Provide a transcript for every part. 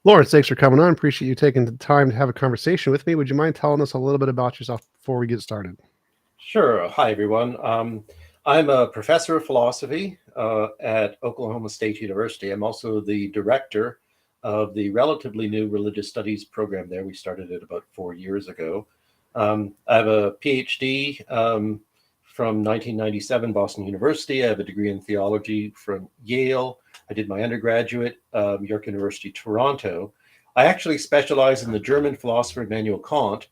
Lawrence, thanks for coming on. Appreciate you taking the time to have a conversation with me. Would you mind telling us a little bit about yourself before we get started? Sure. Hi, everyone. I'm a professor of philosophy at Oklahoma State University. I'm also the director of the relatively new religious studies program there. We started it about 4 years ago. I have a PhD from 1997, Boston University. I have a degree in theology from Yale. I did my undergraduate, York University, Toronto. I actually specialize in the German philosopher Immanuel Kant,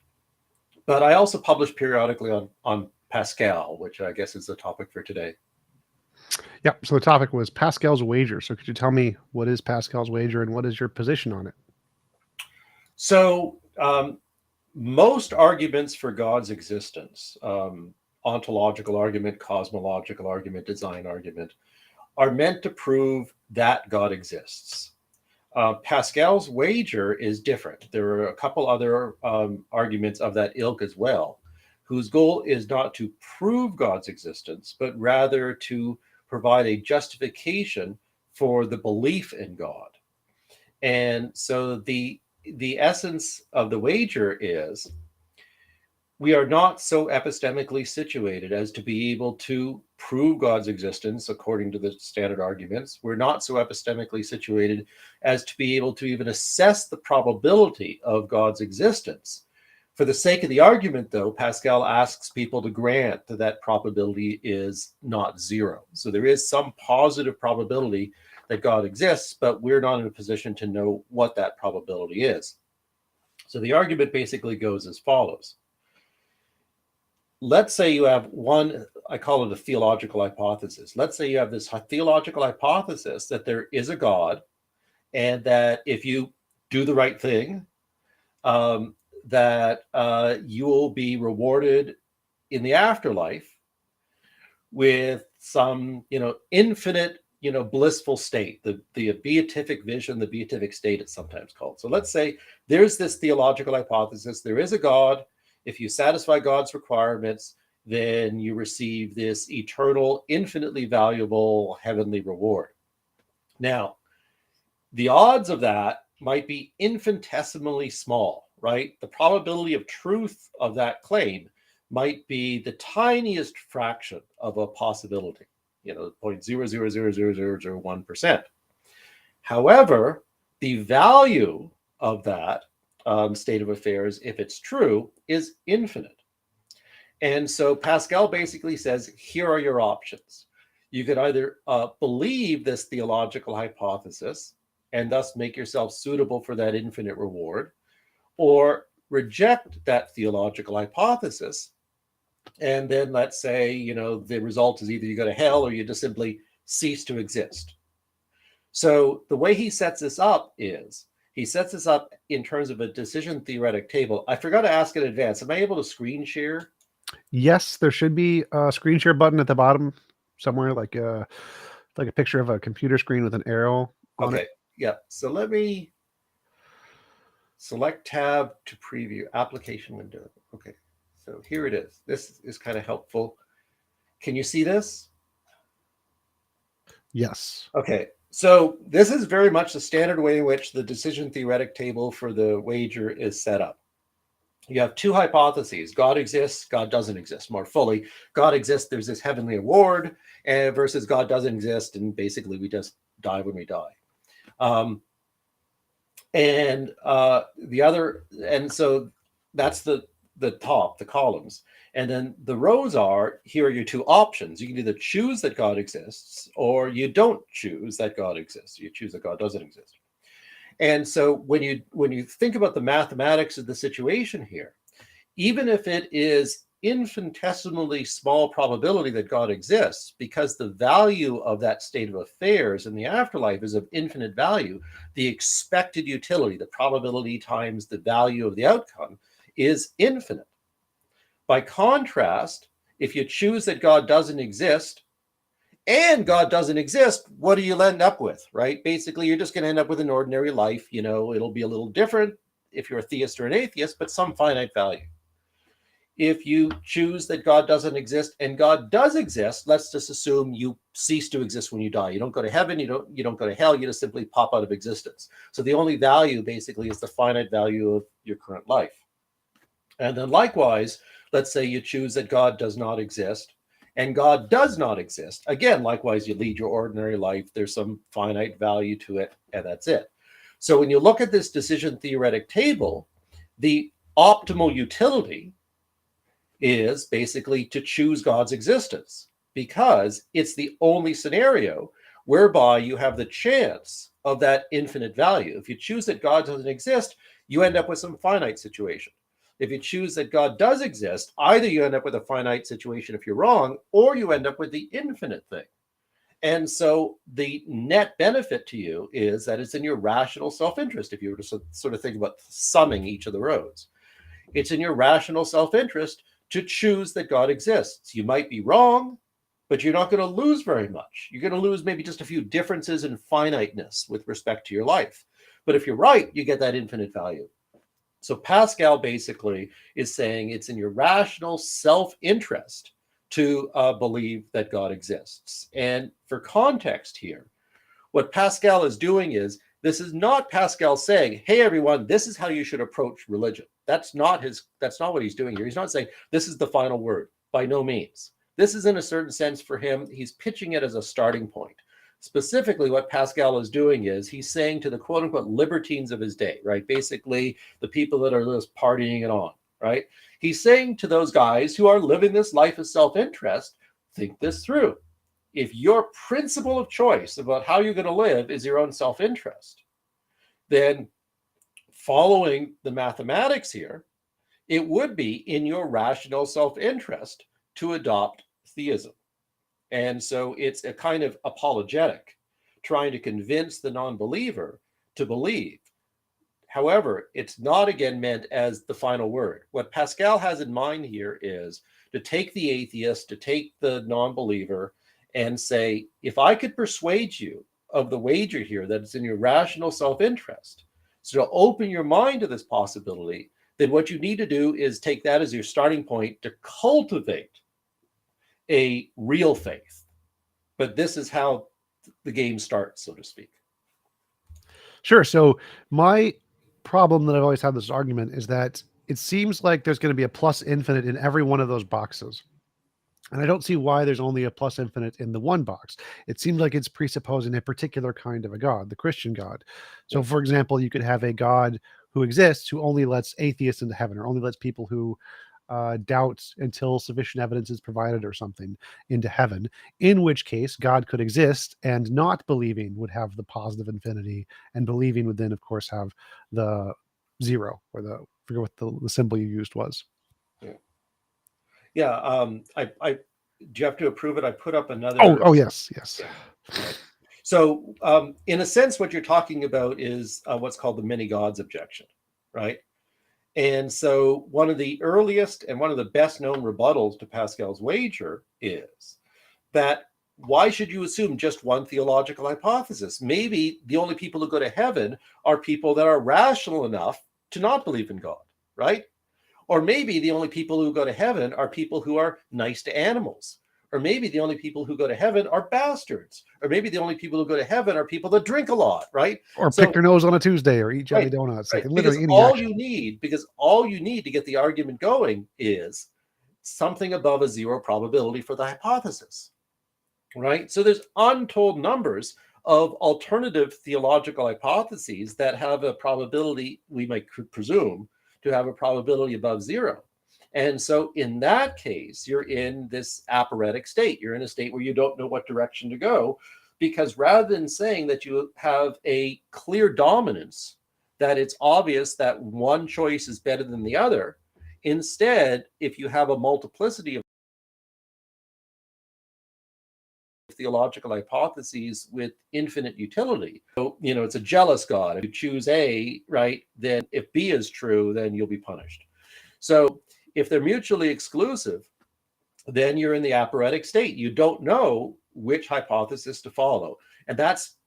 but I also publish periodically on Pascal, which I guess is the topic for today. Yeah, so the topic was Pascal's wager. So could you tell me what is Pascal's wager and what is your position on it? So most arguments for God's existence, ontological argument, cosmological argument, design argument, are meant to prove that God exists. Pascal's wager is different. There are a couple other arguments of that ilk as well, whose goal is not to prove God's existence, but rather to provide a justification for the belief in God. And so the essence of the wager is we are not so epistemically situated as to be able to prove God's existence according to the standard arguments. We're not so epistemically situated as to be able to even assess the probability of God's existence. For the sake of the argument, though, Pascal asks people to grant that that probability is not zero. So there is some positive probability that God exists, but we're not in a position to know what that probability is. So the argument basically goes as follows. Let's say you have one, I call it a theological hypothesis. Let's say you have this theological hypothesis that there is a God, and that if you do the right thing, that you will be rewarded in the afterlife with some, infinite, blissful state, the beatific vision, the beatific state it's sometimes called. So let's say there's this theological hypothesis, there is a God. If you satisfy God's requirements, then you receive this eternal, infinitely valuable heavenly reward. Now, the odds of that might be infinitesimally small, right? The probability of truth of that claim might be the tiniest fraction of a possibility, 0.0000001%. However, the value of that state of affairs, if it's true, is infinite. And so Pascal basically says, here are your options. You could either believe this theological hypothesis and thus make yourself suitable for that infinite reward, or reject that theological hypothesis. And then let's say, the result is either you go to hell or you just simply cease to exist. So the way he sets this up is, he sets this up in terms of a decision theoretic table. I forgot to ask in advance, am I able to screen share? Yes, there should be a screen share button at the bottom somewhere, like a picture of a computer screen with an arrow on it. Yeah. So let me select tab to preview application window. Okay. So here it is. This is kind of helpful. Can you see this? Yes. Okay. So this is very much the standard way in which the decision theoretic table for the wager is set up. You have two hypotheses. God exists, God doesn't exist. More fully, God exists, there's this heavenly award, versus God doesn't exist, and basically we just die when we die. So that's the top, the columns. And then the rows are, here are your two options. You can either choose that God exists, or you don't choose that God exists. You choose that God doesn't exist. And so when you think about the mathematics of the situation here, even if it is infinitesimally small probability that God exists, because the value of that state of affairs in the afterlife is of infinite value, the expected utility, the probability times the value of the outcome, is infinite. By contrast, if you choose that God doesn't exist, and God doesn't exist, what do you end up with, right? Basically, you're just going to end up with an ordinary life. It'll be a little different if you're a theist or an atheist, but some finite value. If you choose that God doesn't exist and God does exist, let's just assume you cease to exist when you die. You don't go to heaven, you don't go to hell, you just simply pop out of existence. So the only value basically is the finite value of your current life. And then likewise, let's say you choose that God does not exist and God does not exist. Again, likewise, you lead your ordinary life. There's some finite value to it, and that's it. So when you look at this decision theoretic table, the optimal utility is basically to choose God's existence, because it's the only scenario whereby you have the chance of that infinite value. If you choose that God doesn't exist, you end up with some finite situation. If you choose that God does exist, either you end up with a finite situation if you're wrong, or you end up with the infinite thing. And so the net benefit to you is that it's in your rational self-interest. If you were to sort of think about summing each of the roads, it's in your rational self-interest to choose that God exists. You might be wrong, but you're not going to lose very much. You're going to lose maybe just a few differences in finiteness with respect to your life. But if you're right, you get that infinite value. So Pascal basically is saying it's in your rational self-interest to believe that God exists. And for context here, what Pascal is doing is, this is not Pascal saying, hey, everyone, this is how you should approach religion. That's not what he's doing here. He's not saying this is the final word, by no means. This is, in a certain sense, for him, he's pitching it as a starting point. Specifically, what Pascal is doing is he's saying to the quote unquote libertines of his day, right? Basically, the people that are just partying it on, right? He's saying to those guys who are living this life of self-interest, think this through. If your principle of choice about how you're going to live is your own self-interest, then following the mathematics here, it would be in your rational self-interest to adopt theism. And so it's a kind of apologetic, trying to convince the non-believer to believe. However, it's not, again, meant as the final word. What Pascal has in mind here is to take the atheist, to take the non-believer, and say, if I could persuade you of the wager here that it's in your rational self-interest, so to open your mind to this possibility, then what you need to do is take that as your starting point to cultivate a real faith. But this is how the game starts, so to speak. Sure. So my problem that I've always had with this argument is that it seems like there's going to be a plus infinite in every one of those boxes. And I don't see why there's only a plus infinite in the one box. It seems like it's presupposing a particular kind of a God, the Christian God. So, for example, you could have a God who exists who only lets atheists into heaven, or only lets people who doubt until sufficient evidence is provided or something into heaven, in which case God could exist and not believing would have the positive infinity, and believing would then, of course, have the zero, or the, I forget what the symbol you used was. Yeah. I do you have to approve it? I put up another. Oh, yes. Yeah. Right. So, in a sense, what you're talking about is what's called the many gods objection, right? And so, one of the earliest and one of the best known rebuttals to Pascal's wager is that why should you assume just one theological hypothesis? Maybe the only people who go to heaven are people that are rational enough to not believe in God, right? Or maybe the only people who go to heaven are people who are nice to animals. Or maybe the only people who go to heaven are bastards. Or maybe the only people who go to heaven are people that drink a lot, right? Or pick their nose on a Tuesday, or eat jelly donuts. Right. Like literally any action. Because all you need to get the argument going is something above a zero probability for the hypothesis, right? So there's untold numbers of alternative theological hypotheses that have a probability, we might presume, to have a probability above zero. And so in that case, you're in this aporetic state. You're in a state where you don't know what direction to go, because rather than saying that you have a clear dominance, that it's obvious that one choice is better than the other, instead, if you have a multiplicity of theological hypotheses with infinite utility. So, it's a jealous God. If you choose A, right, then if B is true, then you'll be punished. So if they're mutually exclusive, then you're in the aporetic state. You don't know which hypothesis to follow. And that's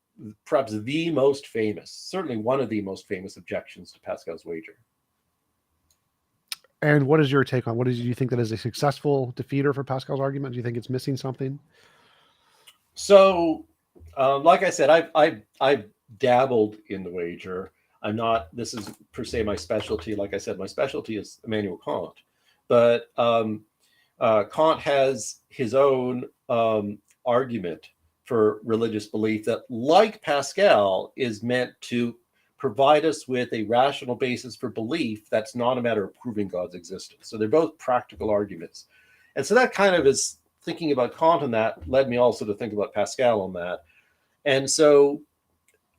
perhaps the most famous, certainly one of the most famous objections to Pascal's wager. And what is your take on do you think that is a successful defeater for Pascal's argument? Do you think it's missing something? So, like I said, I've dabbled in the wager. I'm not. This is per se my specialty. Like I said, my specialty is Immanuel Kant, but Kant has his own argument for religious belief that, like Pascal, is meant to provide us with a rational basis for belief that's not a matter of proving God's existence. So they're both practical arguments. And so that kind of is thinking about Kant on that led me also to think about Pascal on that. And so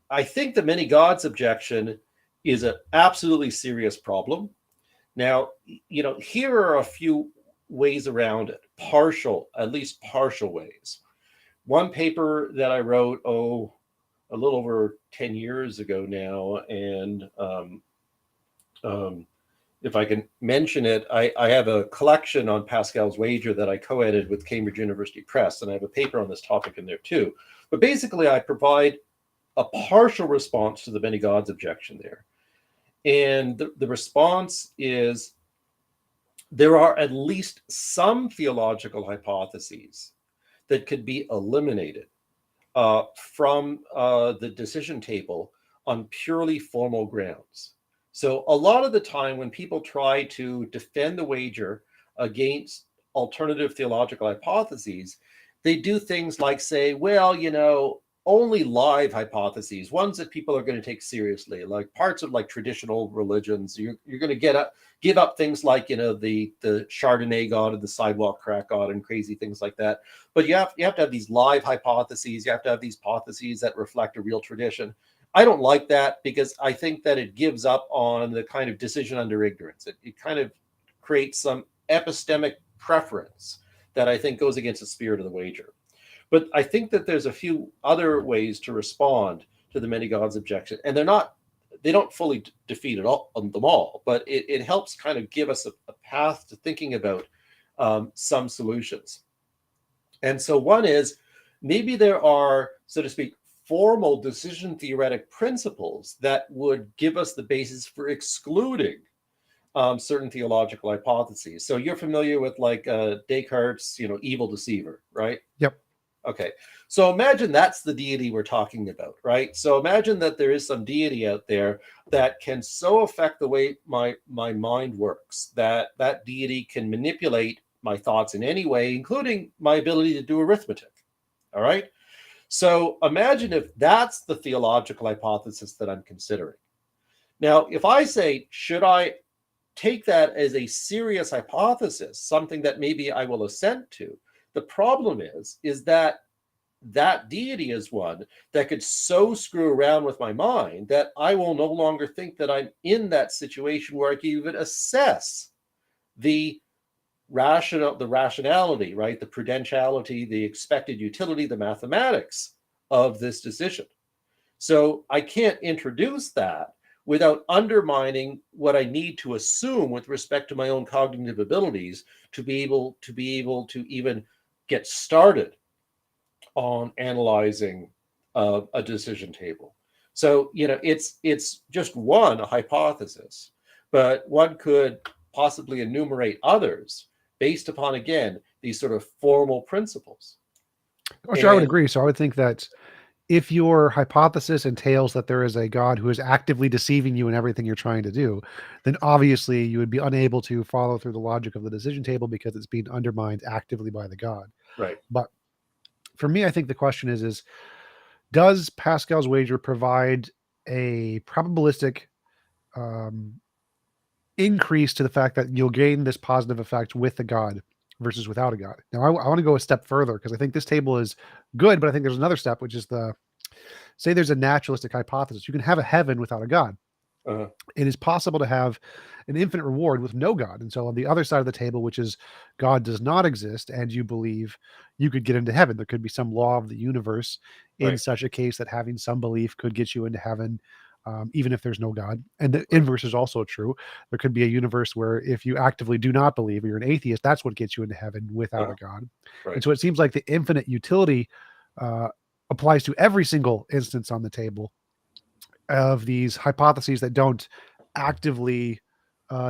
I think the many gods objection is an absolutely serious problem. Now, here are a few ways around it, at least partial ways. One paper that I wrote, a little over 10 years ago now, and if I can mention it, I have a collection on Pascal's wager that I co-edited with Cambridge University Press, and I have a paper on this topic in there too. But basically, I provide a partial response to the many gods objection there. And the response is there are at least some theological hypotheses that could be eliminated from the decision table on purely formal grounds. So a lot of the time when people try to defend the wager against alternative theological hypotheses, they do things like say, well, only live hypotheses, ones that people are going to take seriously, like parts of like traditional religions, you're going to give up things like, the Chardonnay God and the sidewalk crack God and crazy things like that. But you have to have these live hypotheses. You have to have these hypotheses that reflect a real tradition. I don't like that because I think that it gives up on the kind of decision under ignorance. It kind of creates some epistemic preference that I think goes against the spirit of the wager. But I think that there's a few other ways to respond to the many gods objection, and they don't fully defeat them all, but it helps kind of give us a path to thinking about some solutions. And so one is maybe there are, so to speak, formal decision theoretic principles that would give us the basis for excluding certain theological hypotheses. So you're familiar with like Descartes', evil deceiver, right? Yep. Okay. So imagine that's the deity we're talking about, right? So imagine that there is some deity out there that can so affect the way my mind works that that deity can manipulate my thoughts in any way, including my ability to do arithmetic. All right. So imagine if that's the theological hypothesis that I'm considering. Now, if I say, should I take that as a serious hypothesis, something that maybe I will assent to, the problem is that deity is one that could so screw around with my mind that I will no longer think that I'm in that situation where I can even assess the rationality, right? The prudentiality, the expected utility, the mathematics of this decision. So I can't introduce that without undermining what I need to assume with respect to my own cognitive abilities to be able to even get started on analyzing a decision table. So, it's just one hypothesis, but one could possibly enumerate others based upon, again, these sort of formal principles. Oh, sure, I would agree. So I would think that if your hypothesis entails that there is a God who is actively deceiving you in everything you're trying to do, then obviously you would be unable to follow through the logic of the decision table because it's being undermined actively by the God. Right. But for me, I think the question is does Pascal's wager provide a probabilistic increase to the fact that you'll gain this positive effect with a God versus without a God? Now, I want to go a step further because I think this table is good, but I think there's another step, which is say there's a naturalistic hypothesis. You can have a heaven without a God. Uh-huh. It is possible to have an infinite reward with no God. And so on the other side of the table, which is God does not exist, and you believe you could get into heaven. There could be some law of the universe in such a case that having some belief could get you into heaven, even if there's no God. And the inverse is also true. There could be a universe where if you actively do not believe or you're an atheist, that's what gets you into heaven without a God. Right. And so it seems like the infinite utility applies to every single instance on the table of these hypotheses that don't actively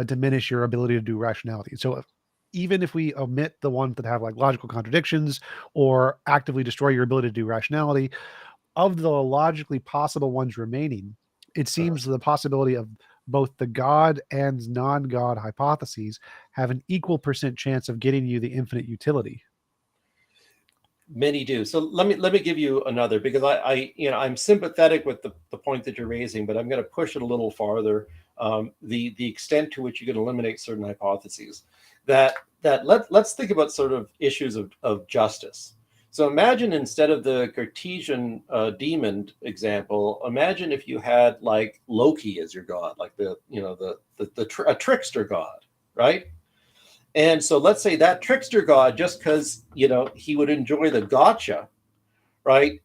diminish your ability to do rationality. So even if we omit the ones that have like logical contradictions or actively destroy your ability to do rationality, of the logically possible ones remaining, it seems the possibility of both the God and non-God hypotheses have an equal percent chance of getting you the infinite utility. Many do. So let me give you another, because I'm sympathetic with the point that you're raising, but I'm going to push it a little farther. The extent to which you can eliminate certain hypotheses. Let's think about sort of issues of justice. So imagine, instead of the Cartesian demon example, imagine if you had like Loki as your god, like a trickster god, right? And so let's say that trickster god, just because, he would enjoy the gotcha, right?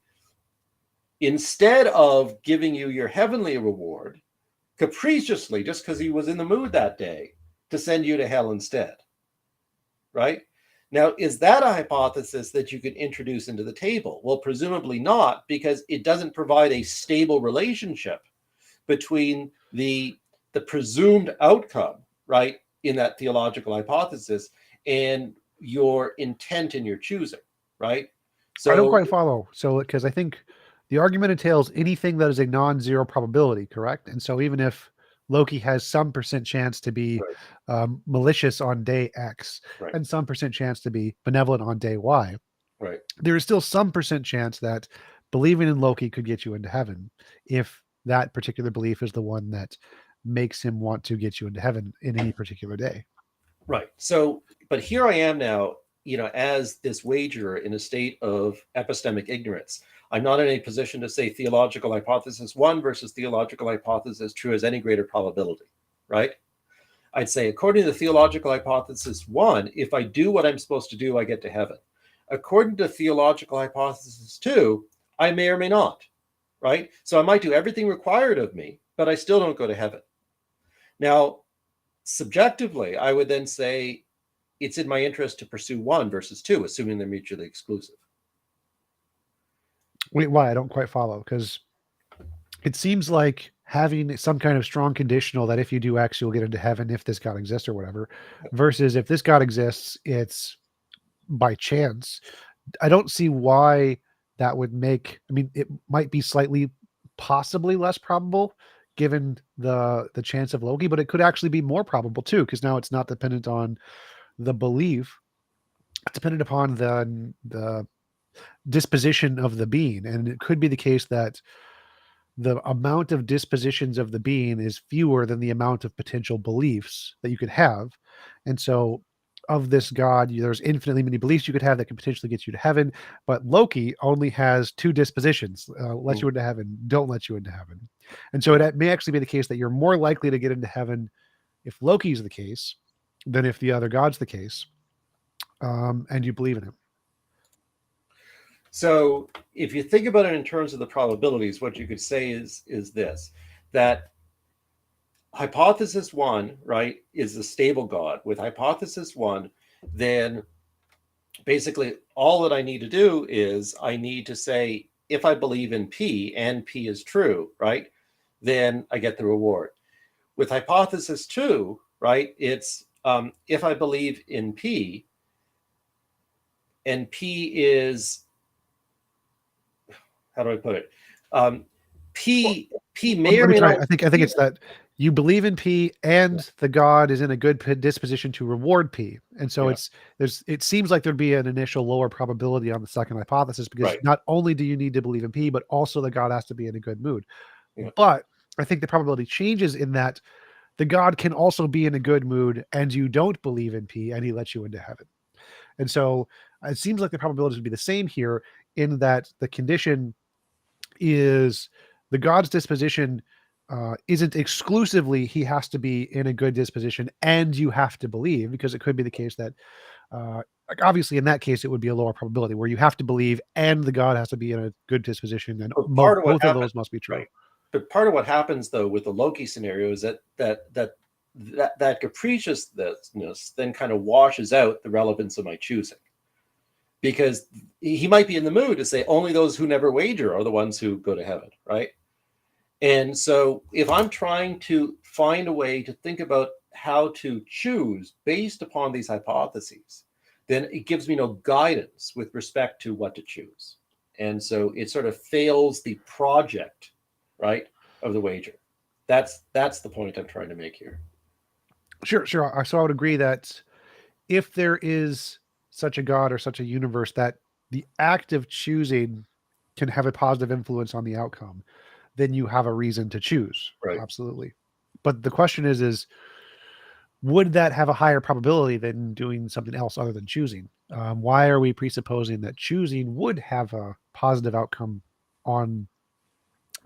Instead of giving you your heavenly reward, capriciously, just because he was in the mood that day, to send you to hell instead, right? Now, is that a hypothesis that you could introduce into the table? Well, presumably not, because it doesn't provide a stable relationship between the presumed outcome, right, in that theological hypothesis, and your intent in your choosing, right? I don't So quite follow. So, because I think the argument entails anything that is a non-zero probability, correct? And so, even if Loki has some percent chance to be right, malicious on day X right, and some percent chance to be benevolent on day Y, right. there is still some percent chance that believing in Loki could get you into heaven if that particular belief is the one that makes him want to get you into heaven in any particular day. Right. So, but here I am now, as this wagerer in a state of epistemic ignorance. I'm not in a position to say theological hypothesis one versus theological hypothesis true as any greater probability, right? I'd say, according to the theological hypothesis one, if I do what I'm supposed to do, I get to heaven. According to theological hypothesis two, I may or may not, right? So I might do everything required of me, but I still don't go to heaven. Now, subjectively, I would then say it's in my interest to pursue one versus two, assuming they're mutually exclusive. Wait, why? I don't quite follow, because it seems like having some kind of strong conditional that if you do X, you'll get into heaven if this God exists or whatever, versus if this God exists, it's by chance. I don't see why that would make, I mean, it might be slightly possibly less probable given the chance of Loki, but it could actually be more probable too, because now it's not dependent on the belief. It's dependent upon the disposition of the being. And it could be the case that the amount of dispositions of the being is fewer than the amount of potential beliefs that you could have. And so of this God, there's infinitely many beliefs you could have that could potentially get you to heaven. But Loki only has two dispositions, let you into heaven, don't let you into heaven. And so it may actually be the case that you're more likely to get into heaven if Loki's the case than if the other God's the case, and you believe in him. So if you think about it in terms of the probabilities, what you could say is this, that hypothesis one, right, is a stable God. With hypothesis one, then basically all that I need to do is I need to say, if I believe in P and P is true, right, then I get the reward. With hypothesis two, right, it's if I believe in P and P is, how do I put it? P may or Let me may try. not. I think it's that you believe in P and the God is in a good disposition to reward P. And so Yeah. it seems like there'd be an initial lower probability on the second hypothesis, because Right. not only do you need to believe in P, but also the God has to be in a good mood. Yeah. But I think the probability changes in that the God can also be in a good mood and you don't believe in P and he lets you into heaven. And so it seems like the probabilities would be the same here, in that the condition is the God's disposition isn't exclusively he has to be in a good disposition and you have to believe, because it could be the case that like obviously in that case it would be a lower probability where you have to believe and the God has to be in a good disposition, and But part of what both of happens, those must be true. right? But part of what happens though with the Loki scenario is that capriciousness then kind of washes out the relevance of my choosing, because he might be in the mood to say only those who never wager are the ones who go to heaven, right? And so if I'm trying to find a way to think about how to choose based upon these hypotheses, then it gives me no guidance with respect to what to choose. And so it sort of fails the project, right, of the wager. That's the point I'm trying to make here. Sure. So I would agree that if there is such a God or such a universe, that the act of choosing can have a positive influence on the outcome, then you have a reason to choose. Right. Absolutely. But the question is would that have a higher probability than doing something else other than choosing? Why are we presupposing that choosing would have a positive outcome on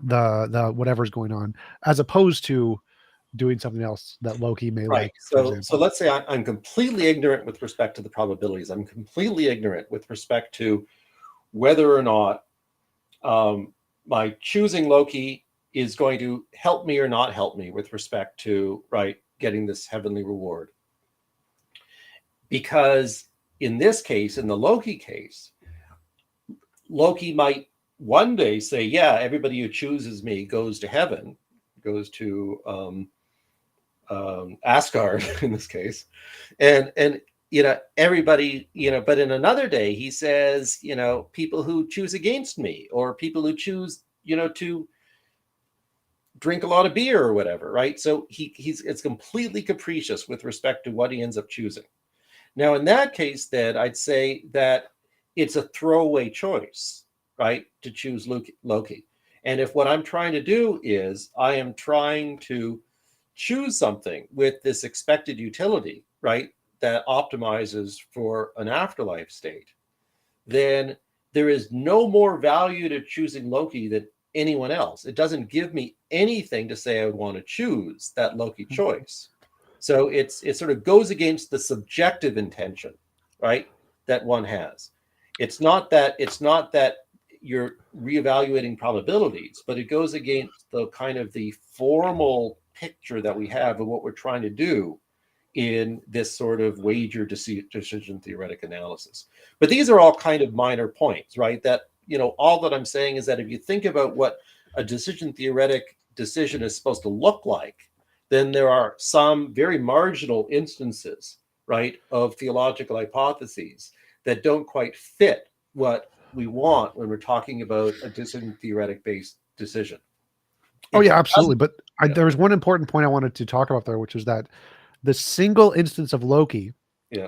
the whatever's going on, as opposed to doing something else that Loki may Right. like, for So example? let's say I'm completely ignorant with respect to the probabilities. I'm completely ignorant with respect to whether or not my choosing Loki is going to help me or not help me with respect to, right, getting this heavenly reward. Because in this case, in the Loki case, Loki might one day say, yeah, everybody who chooses me goes to heaven, goes to Asgard in this case. And everybody, but in another day he says, people who choose against me, or people who choose, to drink a lot of beer or whatever, right? So it's completely capricious with respect to what he ends up choosing. Now, in that case, then I'd say that it's a throwaway choice, right, to choose Loki. And if what I'm trying to do is I am trying to choose something with this expected utility, right, that optimizes for an afterlife state, then there is no more value to choosing Loki than anyone else. It doesn't give me anything to say I would want to choose that Loki choice. So it sort of goes against the subjective intention, right, that one has. It's not that you're reevaluating probabilities, but it goes against the kind of the formal picture that we have of what we're trying to do in this sort of wager decision theoretic analysis. But these are all kind of minor points, right? That, all that I'm saying is that if you think about what a decision theoretic decision is supposed to look like, then there are some very marginal instances, right, of theological hypotheses that don't quite fit what we want when we're talking about a decision theoretic based decision. Oh, It yeah, absolutely. But yeah. there was one important point I wanted to talk about there, which is that the single instance of Loki Yeah.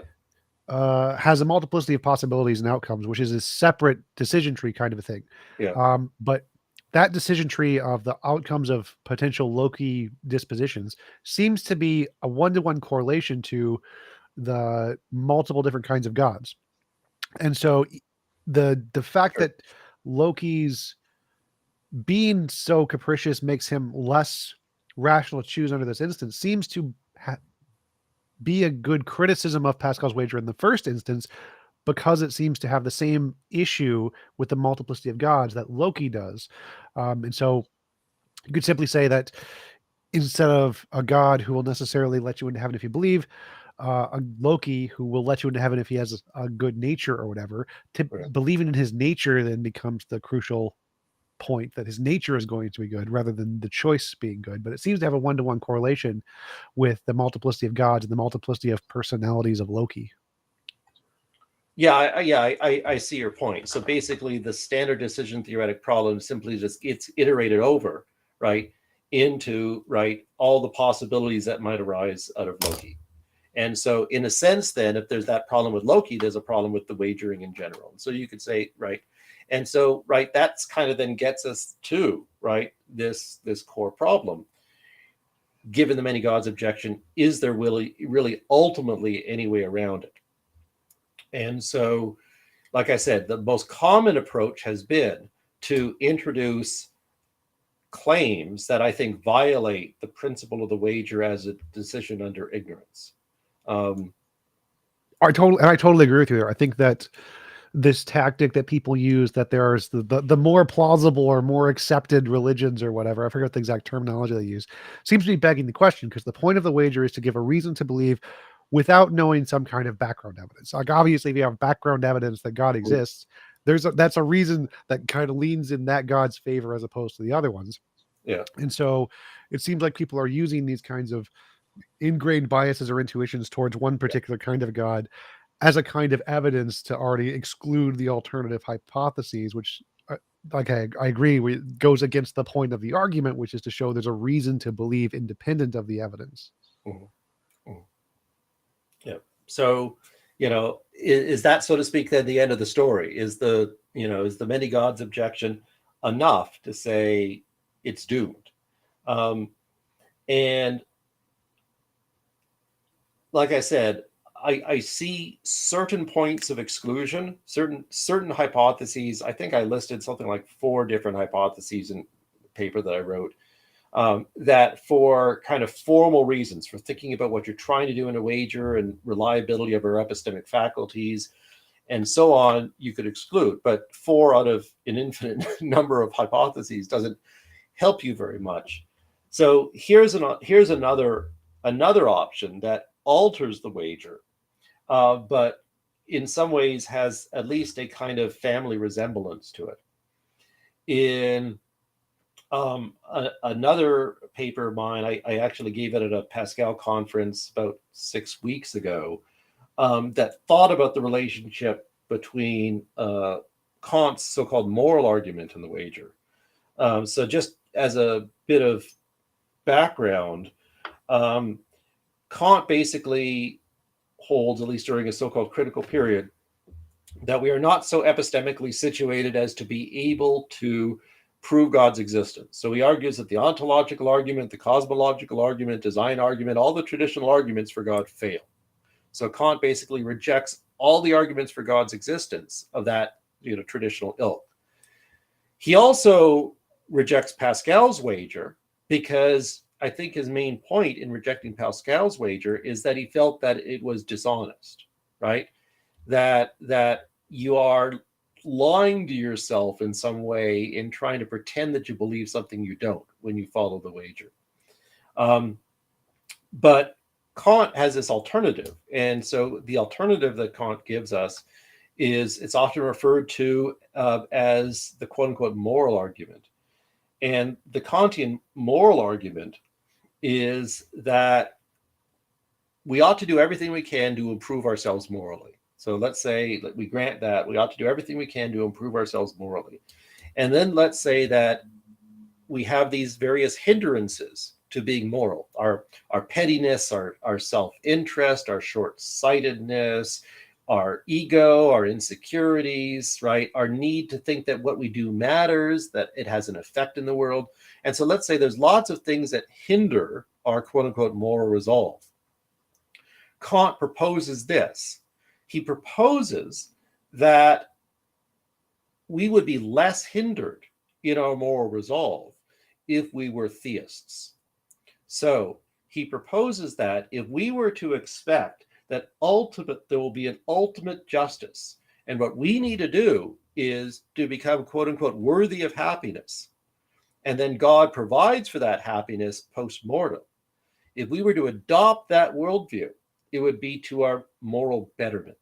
has a multiplicity of possibilities and outcomes, which is a separate decision tree kind of a thing. Yeah. But that decision tree of the outcomes of potential Loki dispositions seems to be a one-to-one correlation to the multiple different kinds of gods. And so the fact Sure. that Loki's being so capricious makes him less rational to choose under this instance seems to be a good criticism of Pascal's wager in the first instance, because it seems to have the same issue with the multiplicity of gods that Loki does. And so you could simply say that instead of a god who will necessarily let you into heaven if you believe, a Loki who will let you into heaven if he has a good nature or whatever, Right. believing in his nature then becomes the crucial point, that his nature is going to be good rather than the choice being good. But it seems to have a one-to-one correlation with the multiplicity of gods and the multiplicity of personalities of Loki. Yeah, I see your point. So basically, the standard decision theoretic problem simply just gets iterated over, right, into, right, all the possibilities that might arise out of Loki. And so, in a sense, then, if there's that problem with Loki, there's a problem with the wagering in general. So you could say, right, and so, right, that's kind of then gets us to, right, this core problem. Given the many gods objection, is there really ultimately any way around it? And so, like I said, the most common approach has been to introduce claims that I think violate the principle of the wager as a decision under ignorance. I totally agree with you there. I think that this tactic that people use, that there's the more plausible or more accepted religions or whatever, I forget the exact terminology they use, seems to be begging the question, because the point of the wager is to give a reason to believe without knowing some kind of background evidence. Like, obviously, if you have background evidence that God exists, that's a reason that kind of leans in that God's favor as opposed to the other ones. Yeah. And so it seems like people are using these kinds of ingrained biases or intuitions towards one particular kind of God as a kind of evidence to already exclude the alternative hypotheses, which, like I agree, goes against the point of the argument, which is to show there's a reason to believe independent of the evidence. Mhm. Mhm. Yeah. So, is that, so to speak, then the end of the story? Is the many gods objection enough to say it's doomed? And like I said, I see certain points of exclusion, certain hypotheses. I think I listed something like 4 different hypotheses in the paper that I wrote, that for kind of formal reasons, for thinking about what you're trying to do in a wager and reliability of our epistemic faculties and so on, you could exclude. But 4 out of an infinite number of hypotheses doesn't help you very much. So here's another option that alters the wager, but in some ways has at least a kind of family resemblance to it. In another paper of mine, I actually gave it at a Pascal conference about 6 weeks ago, that thought about the relationship between Kant's so-called moral argument and the wager. So just as a bit of background, Kant basically holds, at least during a so-called critical period, that we are not so epistemically situated as to be able to prove God's existence. So he argues that the ontological argument, the cosmological argument, design argument, all the traditional arguments for God fail. So Kant basically rejects all the arguments for God's existence of that traditional ilk. He also rejects Pascal's wager, because I think his main point in rejecting Pascal's wager is that he felt that it was dishonest, right? That you are lying to yourself in some way in trying to pretend that you believe something you don't when you follow the wager. But Kant has this alternative. And so the alternative that Kant gives us is, it's often referred to as the quote unquote moral argument. And the Kantian moral argument is that we ought to do everything we can to improve ourselves morally. So let's say that we grant that we ought to do everything we can to improve ourselves morally. And then let's say that we have these various hindrances to being moral, our pettiness, our self-interest, our short-sightedness, our ego, our insecurities, right? Our need to think that what we do matters, that it has an effect in the world. And so let's say there's lots of things that hinder our quote unquote moral resolve. Kant proposes this. He proposes that we would be less hindered in our moral resolve if we were theists. So he proposes that if we were to expect that there will be an ultimate justice, and what we need to do is to become quote unquote worthy of happiness, and then God provides for that happiness post-mortem. If we were to adopt that worldview, it would be to our moral betterment,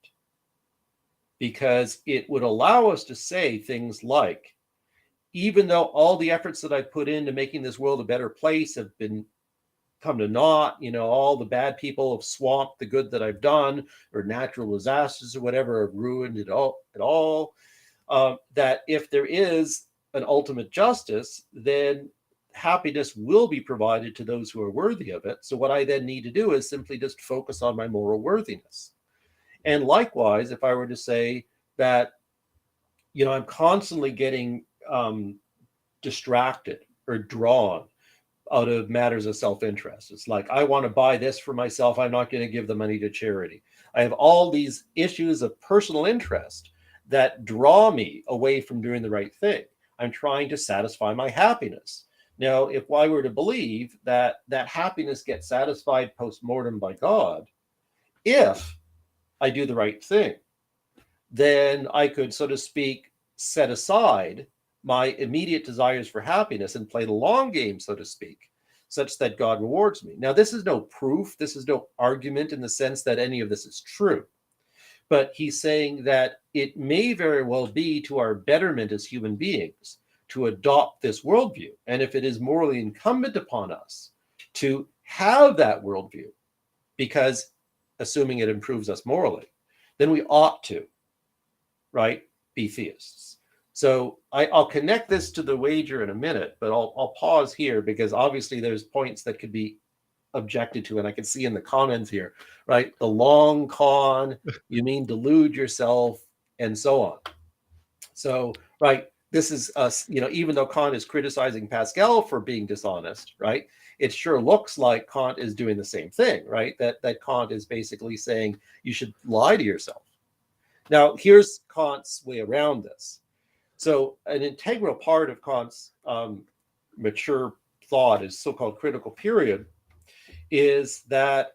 because it would allow us to say things like, even though all the efforts that I put into making this world a better place have come to naught, all the bad people have swamped the good that I've done, or natural disasters or whatever have ruined it all, that if there is an ultimate justice, then happiness will be provided to those who are worthy of it. So what I then need to do is simply just focus on my moral worthiness. And likewise, if I were to say that, I'm constantly getting distracted or drawn out of matters of self-interest. It's like, I want to buy this for myself. I'm not going to give the money to charity. I have all these issues of personal interest that draw me away from doing the right thing. I'm trying to satisfy my happiness. Now, if I were to believe that happiness gets satisfied post-mortem by God, if I do the right thing, then I could, so to speak, set aside my immediate desires for happiness and play the long game, so to speak, such that God rewards me. Now, this is no proof. This is no argument in the sense that any of this is true. But he's saying that it may very well be to our betterment as human beings to adopt this worldview. And if it is morally incumbent upon us to have that worldview, because assuming it improves us morally, then we ought to, right, be theists. So I'll connect this to the wager in a minute, but I'll pause here because obviously there's points that could be objected to, and I can see in the comments here, right, the long con, you mean delude yourself, and so on. So, right, this is us, even though Kant is criticizing Pascal for being dishonest, right, it sure looks like Kant is doing the same thing, right, that Kant is basically saying you should lie to yourself. Now, here's Kant's way around this. So an integral part of Kant's mature thought, his so-called critical period, is that,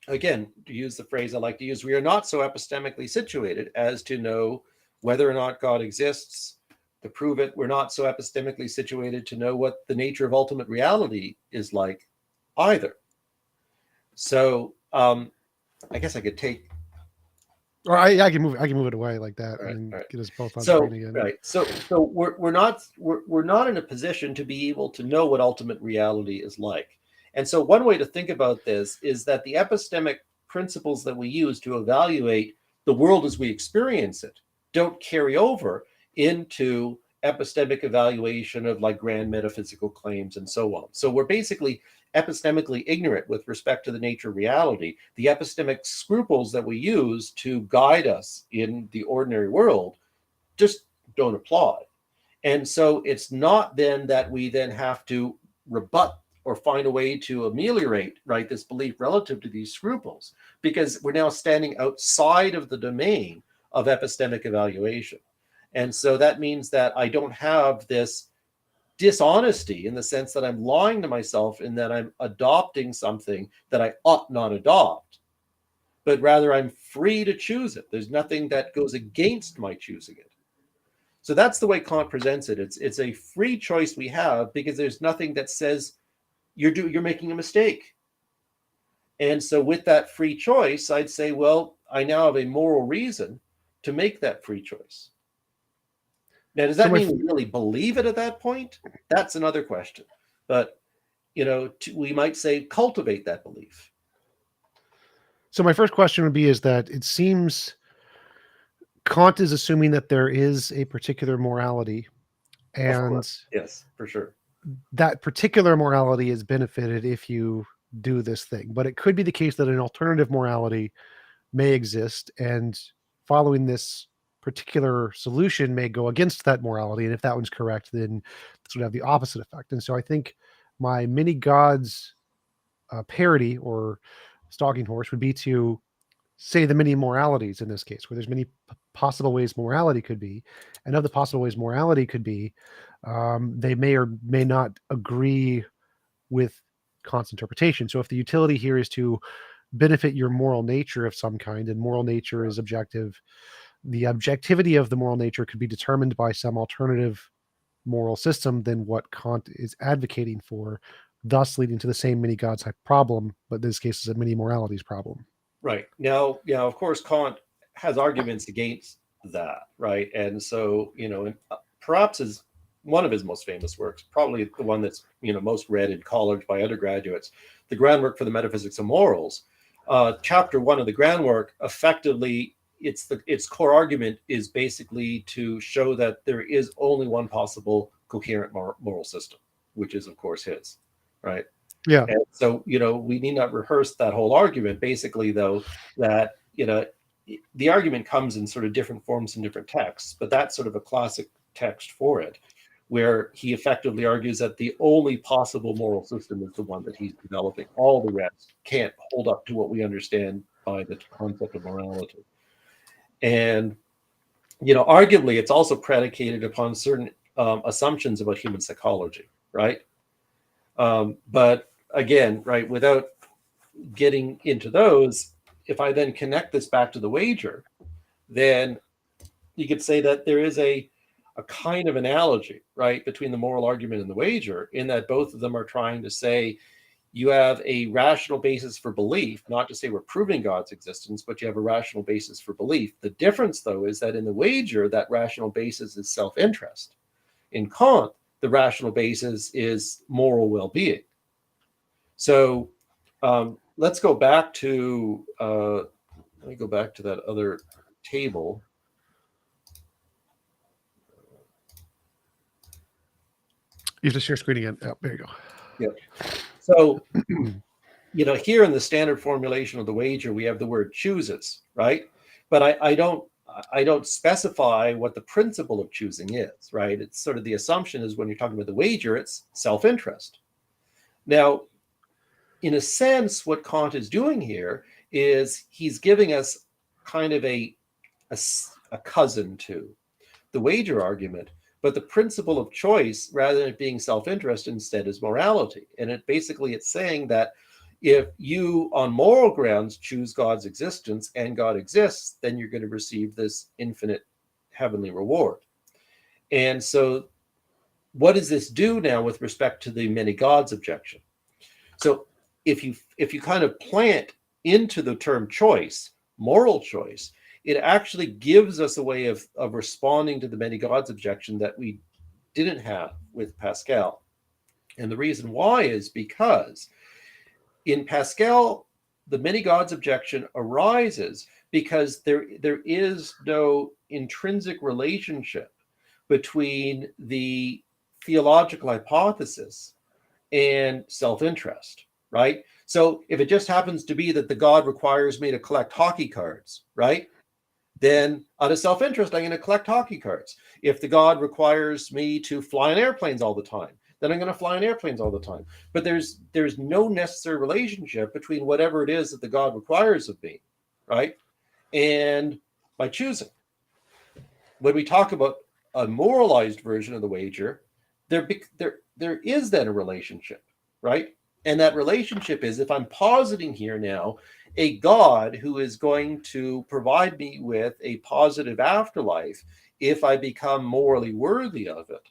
again, to use the phrase I like to use, we are not so epistemically situated as to know whether or not God exists. To prove it, we're not so epistemically situated to know what the nature of ultimate reality is like either. So I guess I could take, or I can move it away like that, right, and right. get us both on So screen again. right, so we're not in a position to be able to know what ultimate reality is like. And so one way to think about this is that the epistemic principles that we use to evaluate the world as we experience it don't carry over into epistemic evaluation of like grand metaphysical claims and so on. So we're basically epistemically ignorant with respect to the nature of reality. The epistemic scruples that we use to guide us in the ordinary world just don't apply. And so it's not then that we then have to rebut or find a way to ameliorate, right, this belief relative to these scruples, because we're now standing outside of the domain of epistemic evaluation. And so that means that I don't have this dishonesty in the sense that I'm lying to myself in that I'm adopting something that I ought not adopt, but rather I'm free to choose it. There's nothing that goes against my choosing it. So that's the way Kant presents it. It's a free choice we have because there's nothing that says you're making a mistake. And so with that free choice, I'd say, well, I now have a moral reason to make that free choice. Now, does that mean we really believe it at that point? That's another question. But, we might say cultivate that belief. So my first question would be is that it seems Kant is assuming that there is a particular morality, and yes, for sure, that particular morality is benefited if you do this thing. But it could be the case that an alternative morality may exist, and following this particular solution may go against that morality. And if that one's correct, then this would have the opposite effect. And so I think my mini gods parody or stalking horse would be to say the many moralities in this case, where there's many possible ways morality could be, and of the possible ways morality could be, they may or may not agree with Kant's interpretation. So if the utility here is to benefit your moral nature of some kind, and moral nature is objective, the objectivity of the moral nature could be determined by some alternative moral system than what Kant is advocating for, thus leading to the same many gods type problem, but in this case is a many moralities problem. Right. Now, of course, Kant has arguments against that, right? And so, perhaps is one of his most famous works, probably the one that's, most read in college by undergraduates, The Groundwork for the Metaphysics of Morals. Chapter 1 of the groundwork, effectively, its core argument is basically to show that there is only one possible coherent moral system, which is, of course, his, right? Yeah. And so, we need not rehearse that whole argument. Basically, though, that, the argument comes in sort of different forms in different texts, but that's sort of a classic text for it, where he effectively argues that the only possible moral system is the one that he's developing. All the rest can't hold up to what we understand by the concept of morality. And, arguably, it's also predicated upon certain assumptions about human psychology, right? But again, right, without getting into those, if I then connect this back to the wager, then you could say that there is a kind of analogy, right, between the moral argument and the wager, in that both of them are trying to say you have a rational basis for belief, not to say we're proving God's existence, but you have a rational basis for belief. The difference, though, is that in the wager, that rational basis is self-interest. In Kant, the rational basis is moral well-being. So Let's go back to, let me go back to that other table. You have to share screen again. Oh, there you go. Yep. So, here in the standard formulation of the wager, we have the word chooses, right? But I don't specify what the principle of choosing is, right? It's sort of the assumption is when you're talking about the wager, it's self-interest. Now, in a sense, what Kant is doing here is he's giving us kind of a cousin to the wager argument, but the principle of choice, rather than it being self-interest, instead is morality. And it's saying that if you, on moral grounds, choose God's existence and God exists, then you're going to receive this infinite heavenly reward. And so what does this do now with respect to the many gods objection? So if you kind of plant into the term choice, moral choice, it actually gives us a way of responding to the many gods objection that we didn't have with Pascal. And the reason why is because in Pascal, the many gods objection arises because there is no intrinsic relationship between the theological hypothesis and self-interest, right? So if it just happens to be that the God requires me to collect hockey cards, right? Then out of self-interest, I'm going to collect hockey cards. If the God requires me to fly in airplanes all the time, then I'm going to fly in airplanes all the time. But there's no necessary relationship between whatever it is that the God requires of me, right? And by choosing. When we talk about a moralized version of the wager, there is then a relationship, right? And that relationship is, if I'm positing here now a God who is going to provide me with a positive afterlife if I become morally worthy of it,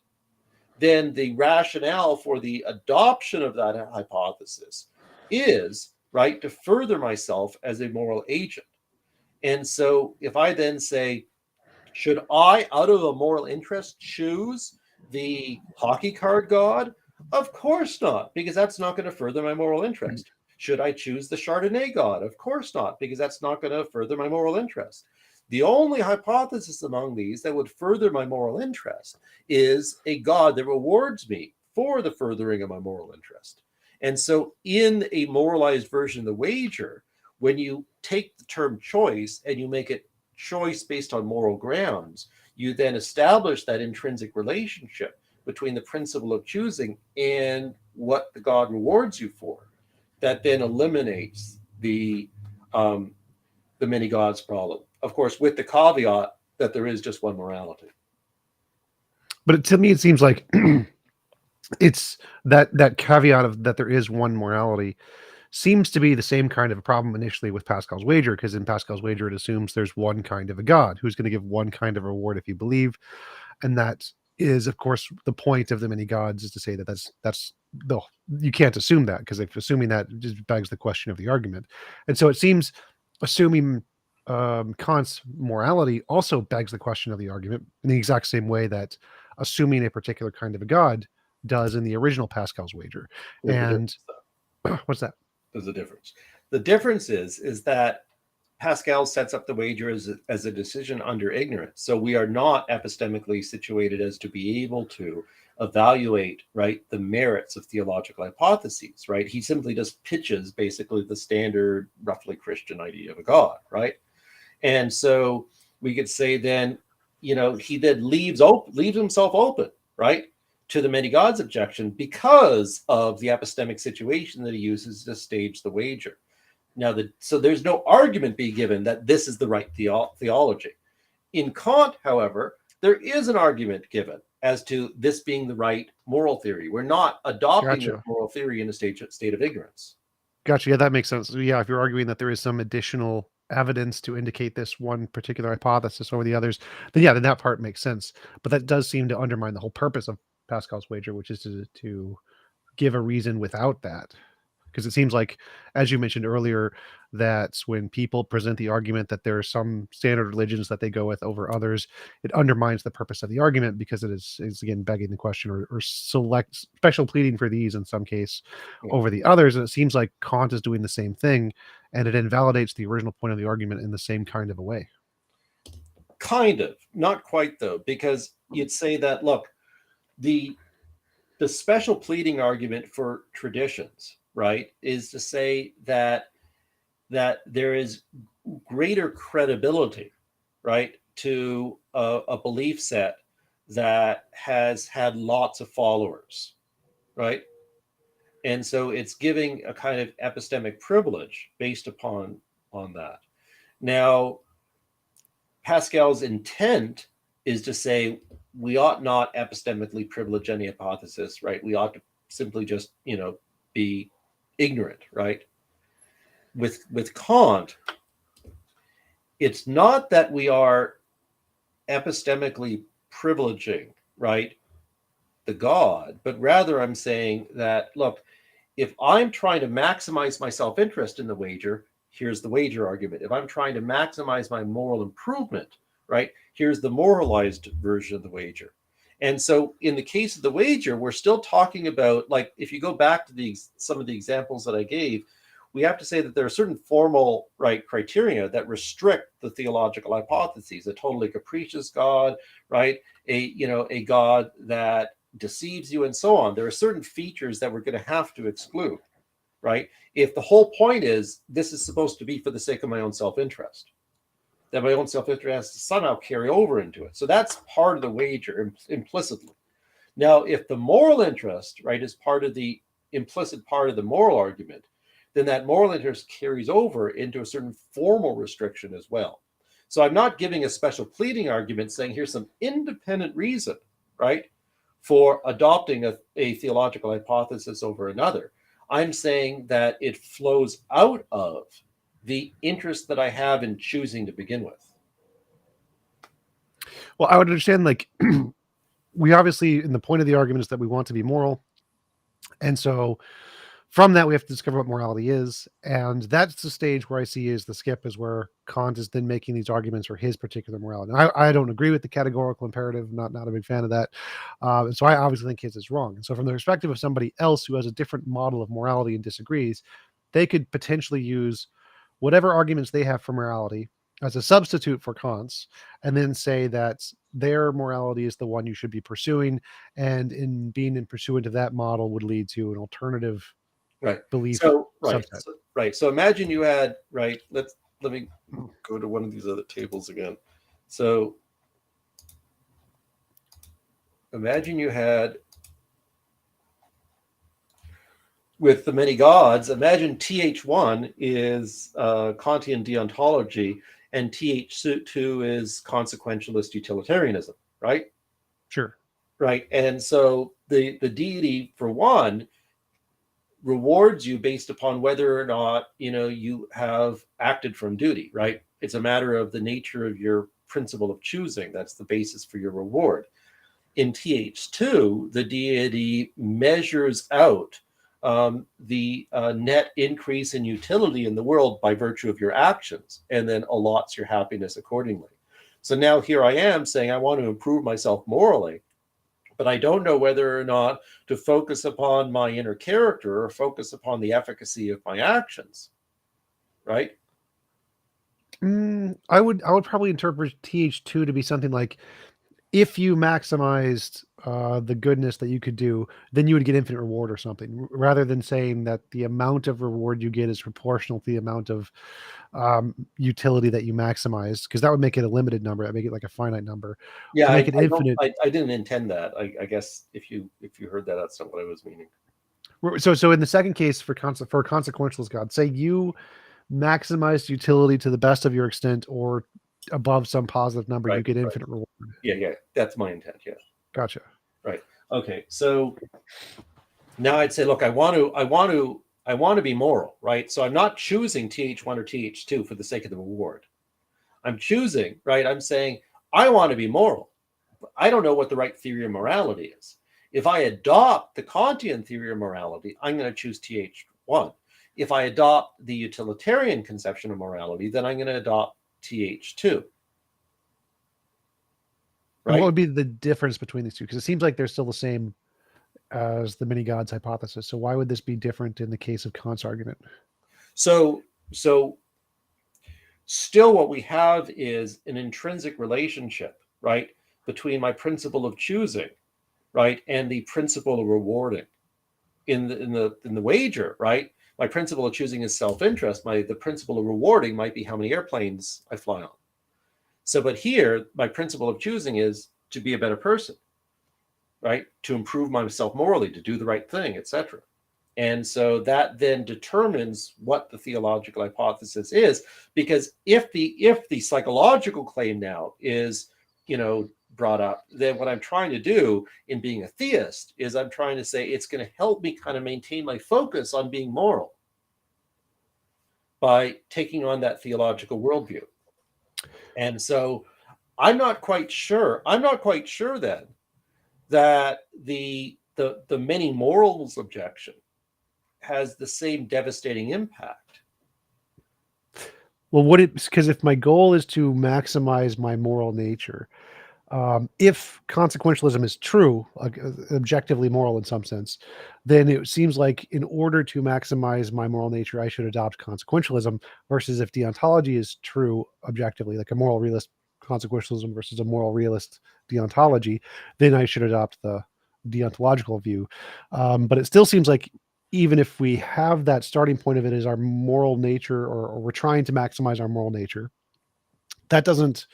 then the rationale for the adoption of that hypothesis is, right, to further myself as a moral agent. And so if I then say, should I, out of a moral interest, choose the hockey card God? Of course not, because that's not going to further my moral interest. Should I choose the Chardonnay God? Of course not, because that's not going to further my moral interest. The only hypothesis among these that would further my moral interest is a God that rewards me for the furthering of my moral interest. And so in a moralized version of the wager, when you take the term choice and you make it choice based on moral grounds, you then establish that intrinsic relationship between the principle of choosing and what the God rewards you for. That then eliminates the many gods problem. Of course, with the caveat that there is just one morality. But to me, it seems like it's that caveat of that there is one morality seems to be the same kind of a problem initially with Pascal's wager, because in Pascal's wager, it assumes there's one kind of a God who's going to give one kind of reward if you believe. And that is, of course, the point of the many gods, is to say that that's the, you can't assume that, because if assuming that just begs the question of the argument. And so it seems assuming Kant's morality also begs the question of the argument in the exact same way that assuming a particular kind of a God does in the original Pascal's wager. And what's that? There's a difference. The difference is that Pascal sets up the wager as a decision under ignorance. So we are not epistemically situated as to be able to evaluate, right, the merits of theological hypotheses, right? He simply just pitches basically the standard, roughly Christian idea of a God, right? And so we could say then, he then leaves himself open, right, to the many gods objection because of the epistemic situation that he uses to stage the wager. Now, so there's no argument being given that this is the right theology. In Kant, however, there is an argument given as to this being the right moral theory. We're not adopting the moral theory in a state of ignorance. Gotcha. Yeah, that makes sense. So, yeah, if you're arguing that there is some additional evidence to indicate this one particular hypothesis over the others, then that part makes sense. But that does seem to undermine the whole purpose of Pascal's wager, which is to give a reason without that. Because it seems like, as you mentioned earlier, that when people present the argument that there are some standard religions that they go with over others, it undermines the purpose of the argument, because it is again begging the question, or select special pleading for these in some case Yeah. over the others. And it seems like Kant is doing the same thing, and it invalidates the original point of the argument in the same kind of a way. Kind of, not quite though, because you'd say that, look, the special pleading argument for traditions, right, is to say that there is greater credibility, right, to a belief set that has had lots of followers, right? And so it's giving a kind of epistemic privilege based upon that. Now, Pascal's intent is to say we ought not epistemically privilege any hypothesis, right? We ought to simply just, be ignorant, right? With Kant, it's not that we are epistemically privileging, right, the God, but rather I'm saying that, look, if I'm trying to maximize my self-interest in the wager, here's the wager argument. If I'm trying to maximize my moral improvement, right, here's the moralized version of the wager. And so in the case of the wager, we're still talking about, like, if you go back to some of the examples that I gave, we have to say that there are certain formal, right, criteria that restrict the theological hypotheses: a totally capricious God, right, a God that deceives you, and so on. There are certain features that we're going to have to exclude, right? If the whole point is this is supposed to be for the sake of my own self-interest, that my own self-interest has to somehow carry over into it. So that's part of the wager implicitly. Now, if the moral interest, right, is part of the implicit part of the moral argument, then that moral interest carries over into a certain formal restriction as well. So I'm not giving a special pleading argument saying here's some independent reason, right, for adopting a theological hypothesis over another. I'm saying that it flows out of the interest that I have in choosing to begin with. Well, I would understand, like, we obviously, in the point of the argument is that we want to be moral. And so from that, we have to discover what morality is. And that's the stage where I see is the skip, is where Kant is then making these arguments for his particular morality. And I don't agree with the categorical imperative, not a big fan of that. And so I obviously think his is wrong. And so from the perspective of somebody else who has a different model of morality and disagrees, they could potentially use whatever arguments they have for morality as a substitute for Kant's, and then say that their morality is the one you should be pursuing. And in being in pursuant of that model would lead to an alternative Right. belief subset. So imagine you had, right, let me go to one of these other tables again. So imagine you had, with the many gods, imagine TH1 is Kantian deontology, and TH2 is consequentialist utilitarianism, right? Sure. Right. And so the deity, for one, rewards you based upon whether or not you have acted from duty, right? It's a matter of the nature of your principle of choosing. That's the basis for your reward. In TH2, the deity measures out the net increase in utility in the world by virtue of your actions, and then allots your happiness accordingly. So now here I am saying I want to improve myself morally, but I don't know whether or not to focus upon my inner character or focus upon the efficacy of my actions, right? I would probably interpret TH2 to be something like, if you maximized the goodness that you could do, then you would get infinite reward or something, rather than saying that the amount of reward you get is proportional to the amount of utility that you maximize, because that would make it a limited number. That make it like a finite number. Yeah, To make it infinite. I didn't intend that. I guess if you heard that, that's not what I was meaning. So in the second case, for consequentialist God, say you maximized utility to the best of your extent, or above some positive number, you get infinite reward. Yeah, that's my intent. Yeah. Gotcha. Right. Okay. So now I'd say, look, I want to be moral, right? So I'm not choosing TH1 or TH2 for the sake of the reward. I'm choosing, right? I'm saying I want to be moral. But I don't know what the right theory of morality is. If I adopt the Kantian theory of morality, I'm going to choose TH1. If I adopt the utilitarian conception of morality, then I'm going to adopt TH2. And what Right? would be the difference between these two? Because it seems like they're still the same as the many gods hypothesis. So why would this be different in the case of Kant's argument? So still what we have is an intrinsic relationship, right, between my principle of choosing, right, and the principle of rewarding. In the wager, right, my principle of choosing is self-interest. The principle of rewarding might be how many airplanes I fly on. So, but here, my principle of choosing is to be a better person, right, to improve myself morally, to do the right thing, etc. And so that then determines what the theological hypothesis is, because if the psychological claim now is, brought up, then what I'm trying to do in being a theist is I'm trying to say it's going to help me kind of maintain my focus on being moral by taking on that theological worldview. And so I'm not quite sure then that the many morals objection has the same devastating impact. Well, because if my goal is to maximize my moral nature, if consequentialism is true, objectively moral in some sense, then it seems like in order to maximize my moral nature, I should adopt consequentialism, versus if deontology is true objectively, like a moral realist consequentialism versus a moral realist deontology, then I should adopt the deontological view. But it still seems like even if we have that starting point of it as our moral nature, or we're trying to maximize our moral nature, that doesn't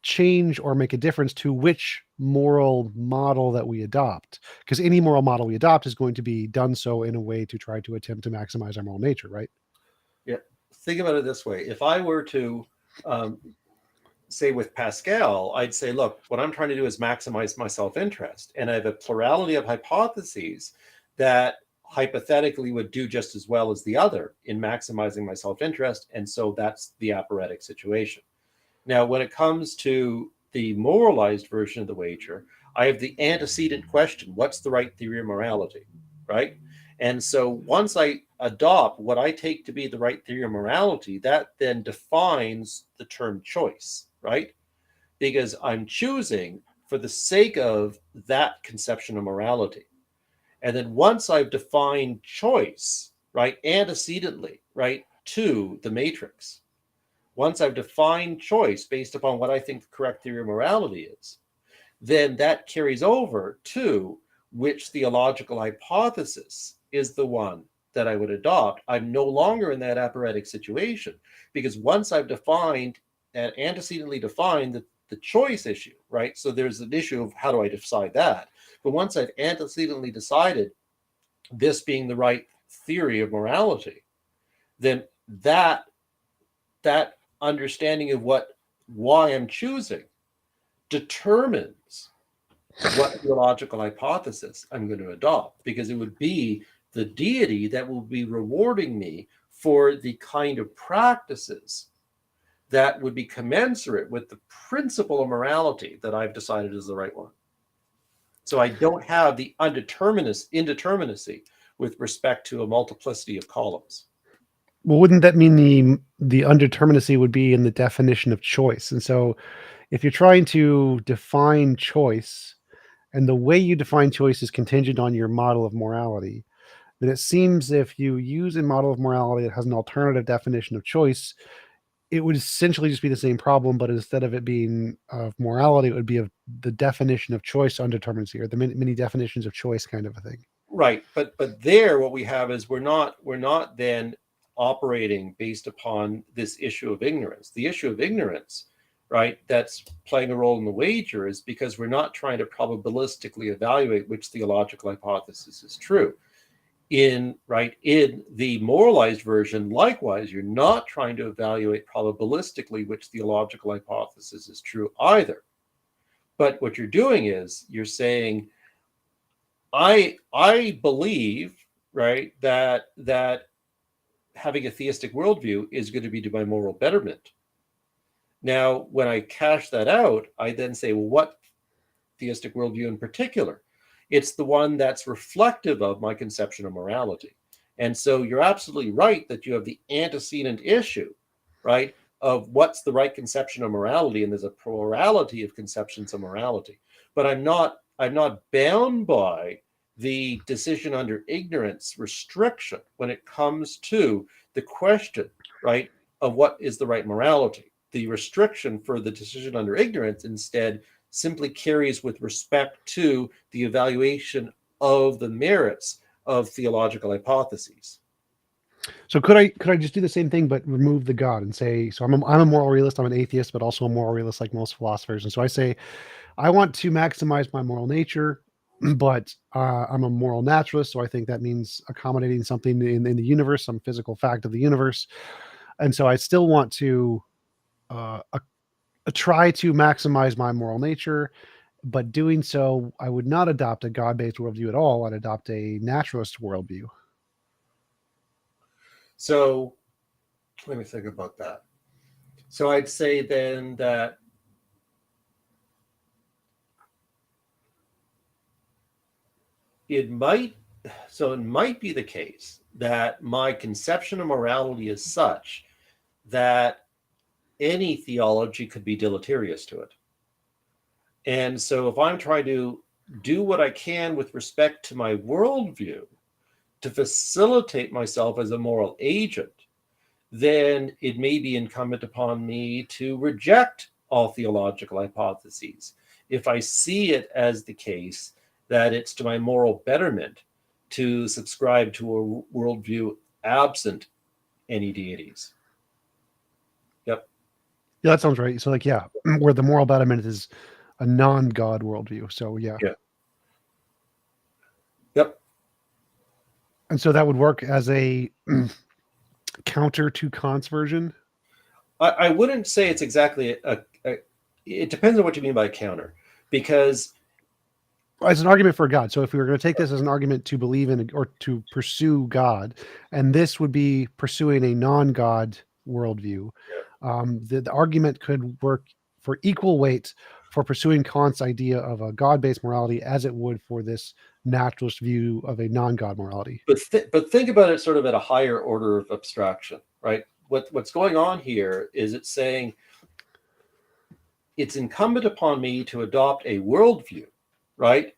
change or make a difference to which moral model that we adopt, because any moral model we adopt is going to be done so in a way to try to attempt to maximize our moral nature, right? Yeah. Think about it this way. If I were to say with Pascal, I'd say, look, what I'm trying to do is maximize my self-interest. And I have a plurality of hypotheses that hypothetically would do just as well as the other in maximizing my self-interest. And so that's the aporetic situation. Now, when it comes to the moralized version of the wager, I have the antecedent question: what's the right theory of morality, right? And so once I adopt what I take to be the right theory of morality, that then defines the term choice, right? Because I'm choosing for the sake of that conception of morality. And then once I've defined choice, right, antecedently, right, to the matrix, once I've defined choice based upon what I think the correct theory of morality is, then that carries over to which theological hypothesis is the one that I would adopt. I'm no longer in that aporetic situation, because once I've defined and antecedently defined the choice issue, right? So there's an issue of how do I decide that? But once I've antecedently decided this being the right theory of morality, then that understanding of why I'm choosing determines what theological hypothesis I'm going to adopt, because it would be the deity that will be rewarding me for the kind of practices that would be commensurate with the principle of morality that I've decided is the right one. So I don't have the indeterminacy with respect to a multiplicity of columns. Well, wouldn't that mean the undeterminacy would be in the definition of choice? And so if you're trying to define choice, and the way you define choice is contingent on your model of morality, then it seems if you use a model of morality that has an alternative definition of choice, it would essentially just be the same problem, but instead of it being of morality, it would be of the definition of choice undeterminacy, or the many definitions of choice kind of a thing. Right, but there what we have is we're not then operating based upon this issue of ignorance. The issue of ignorance, right, that's playing a role in the wager is because we're not trying to probabilistically evaluate which theological hypothesis is true. In the moralized version, likewise, you're not trying to evaluate probabilistically which theological hypothesis is true either. But what you're doing is you're saying, I believe, right, that having a theistic worldview is going to be to my moral betterment. Now, when I cash that out, I then say, well, what theistic worldview in particular? It's the one that's reflective of my conception of morality. And so you're absolutely right that you have the antecedent issue, right, of what's the right conception of morality, and there's a plurality of conceptions of morality. But I'm not bound by the decision under ignorance restriction when it comes to the question, right, of what is the right morality. The restriction for the decision under ignorance instead simply carries with respect to the evaluation of the merits of theological hypotheses. So could I just do the same thing but remove the God and say, so I'm a moral realist, I'm an atheist, but also a moral realist like most philosophers. And so I say I want to maximize my moral nature, but I'm a moral naturalist, so I think that means accommodating something in the universe, some physical fact of the universe. And so I still want to uh, try to maximize my moral nature, but doing so, I would not adopt a God-based worldview at all. I'd adopt a naturalist worldview. So let me think about that. So I'd say then that it might be the case that my conception of morality is such that any theology could be deleterious to it. And so if I'm trying to do what I can with respect to my worldview to facilitate myself as a moral agent, then it may be incumbent upon me to reject all theological hypotheses if I see it as the case that it's to my moral betterment to subscribe to a worldview absent any deities. Yep. Yeah, that sounds right. So, like, yeah, where the moral betterment is a non-God worldview. So, yeah. Yeah. Yep. And so that would work as a counter to Kant's version. I wouldn't say it's exactly it depends on what you mean by counter, because As an argument for God. So if we were going to take this as an argument to believe in or to pursue God, and this would be pursuing a non-God worldview, the argument could work for equal weight for pursuing Kant's idea of a God-based morality as it would for this naturalist view of a non-God morality. but think about it sort of at a higher order of abstraction, right? What's going on here is it's saying it's incumbent upon me to adopt a worldview, right,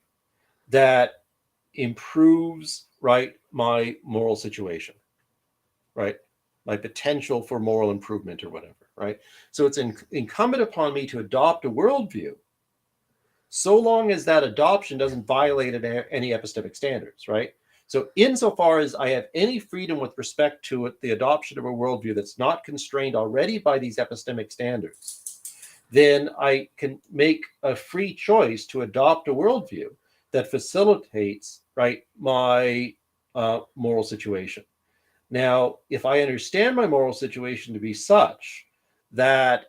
that improves, right, my moral situation, right, my potential for moral improvement or whatever, right? So it's incumbent upon me to adopt a worldview so long as that adoption doesn't violate any epistemic standards, right? So insofar as I have any freedom with respect to it, the adoption of a worldview that's not constrained already by these epistemic standards, then I can make a free choice to adopt a worldview that facilitates, right, my moral situation. Now, if I understand my moral situation to be such that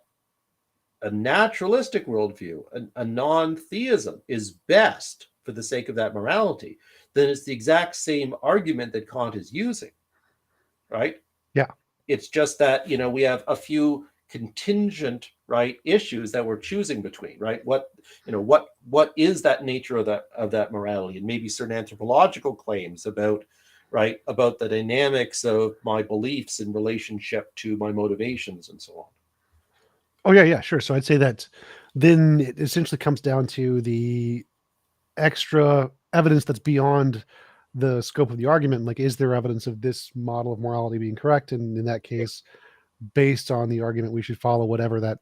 a naturalistic worldview, a non-theism is best for the sake of that morality, then it's the exact same argument that Kant is using, right? Yeah. It's just that, we have a few contingent, right, issues that we're choosing between, right? What is that nature of that morality, and maybe certain anthropological claims about, right, about the dynamics of my beliefs in relationship to my motivations and so on. Oh, yeah, sure. So I'd say that then it essentially comes down to the extra evidence that's beyond the scope of the argument. Like, is there evidence of this model of morality being correct? And in that case, based on the argument, we should follow whatever that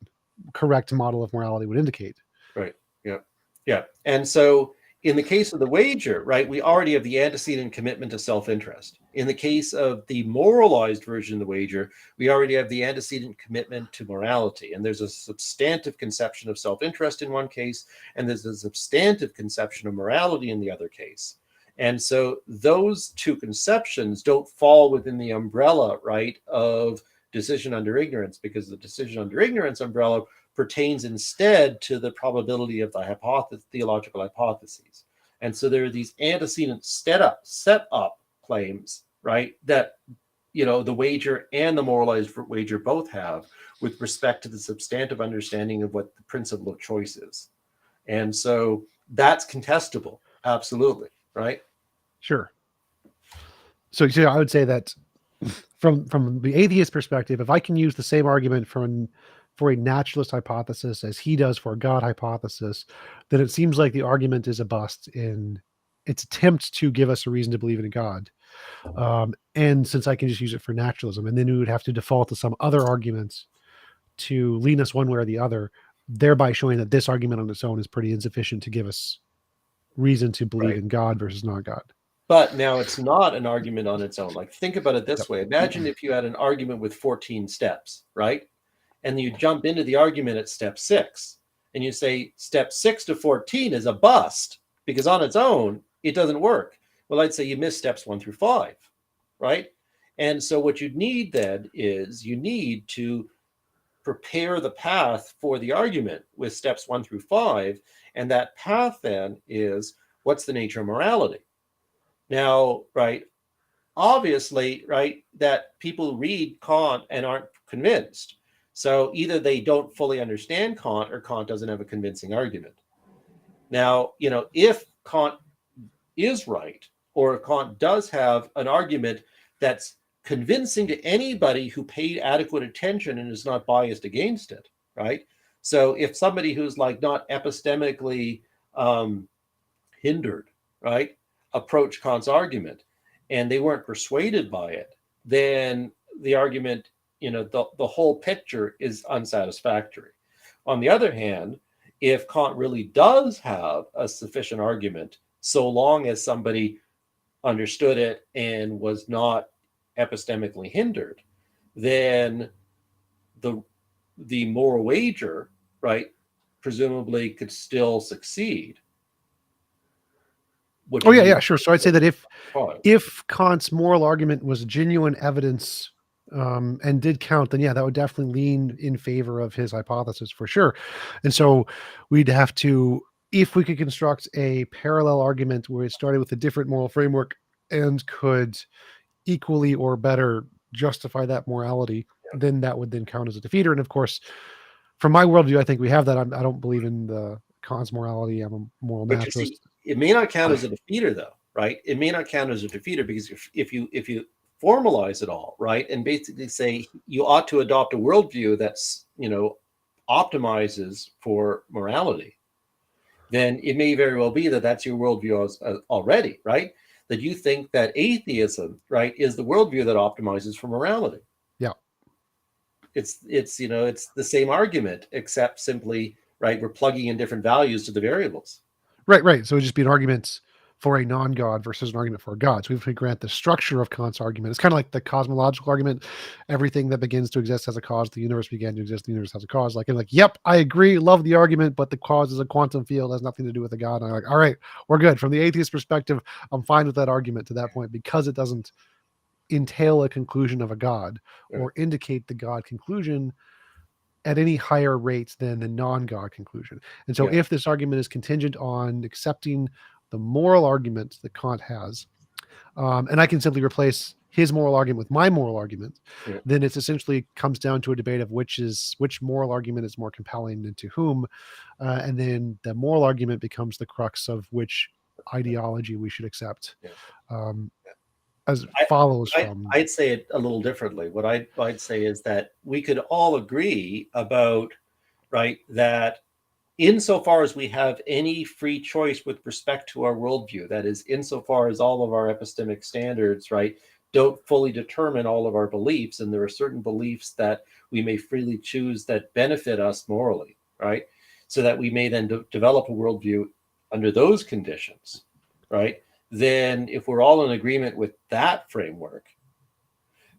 correct model of morality would indicate. Right. Yeah. Yeah. And so in the case of the wager, right, we already have the antecedent commitment to self-interest. In the case of the moralized version of the wager, we already have the antecedent commitment to morality. And there's a substantive conception of self-interest in one case, and there's a substantive conception of morality in the other case. And so those two conceptions don't fall within the umbrella, right, of decision under ignorance, because the decision under ignorance umbrella pertains instead to the probability of the theological hypotheses. And so there are these antecedent set up claims, right, that the wager and the moralized wager both have with respect to the substantive understanding of what the principle of choice is. And so that's contestable, absolutely, right? Sure. So I would say that from the atheist perspective, if I can use the same argument for a naturalist hypothesis as he does for a God hypothesis, then it seems like the argument is a bust in its attempt to give us a reason to believe in a God. And since I can just use it for naturalism, and then we would have to default to some other arguments to lean us one way or the other, thereby showing that this argument on its own is pretty insufficient to give us reason to believe Right. in God versus not God. But now it's not an argument on its own. Like, think about it this Yep. way. Imagine if you had an argument with 14 steps, right? And you jump into the argument at step 6, and you say step 6 to 14 is a bust because on its own, it doesn't work. Well, I'd say you missed steps 1 through 5, right? And so what you need then is you need to prepare the path for the argument with steps 1 through 5. And that path then is, what's the nature of morality? Now, right, obviously, right, that people read Kant and aren't convinced. So either they don't fully understand Kant or Kant doesn't have a convincing argument. Now, if Kant is right, or if Kant does have an argument that's convincing to anybody who paid adequate attention and is not biased against it, right? So if somebody who's like not epistemically hindered, right, approach Kant's argument and they weren't persuaded by it, then the argument, the whole picture is unsatisfactory. On the other hand, if Kant really does have a sufficient argument, so long as somebody understood it and was not epistemically hindered, then the moral wager, right, presumably could still succeed. Oh yeah, sure. So I'd say that if Kant's moral argument was genuine evidence and did count, then yeah, that would definitely lean in favor of his hypothesis for sure. And so we'd have to, if we could construct a parallel argument where it started with a different moral framework and could equally or better justify that morality, then that would then count as a defeater. And of course, from my worldview, I think we have that. I don't believe in the Kant's morality. I'm a moral naturalist. You see, it may not count as a defeater, though, right? It may not count as a defeater because if you formalize it all, right, and basically say you ought to adopt a worldview that's optimizes for morality, then it may very well be that that's your worldview already, right? That you think that atheism, right, is the worldview that optimizes for morality. Yeah, it's the same argument, except simply, right, we're plugging in different values to the variables. Right. So it'd just be an argument for a non-God versus an argument for a God. So if we grant the structure of Kant's argument, it's kind of like the cosmological argument. Everything that begins to exist has a cause. The universe began to exist. The universe has a cause. Yep, I agree. Love the argument, but the cause is a quantum field. Has nothing to do with a God. And I'm like, all right, we're good. From the atheist perspective, I'm fine with that argument to that point because it doesn't entail a conclusion of a God or indicate the God conclusion at any higher rates than the non-God conclusion. And so if this argument is contingent on accepting the moral argument that Kant has, and I can simply replace his moral argument with my moral argument, then it's essentially comes down to a debate of which moral argument is more compelling and to whom. And then the moral argument becomes the crux of which ideology we should accept. As follows from... I'd say it a little differently. What I'd say is that we could all agree about, right, that insofar as we have any free choice with respect to our worldview, that is, insofar as all of our epistemic standards, right, don't fully determine all of our beliefs, and there are certain beliefs that we may freely choose that benefit us morally, right, so that we may then develop a worldview under those conditions, right? Then if we're all in agreement with that framework,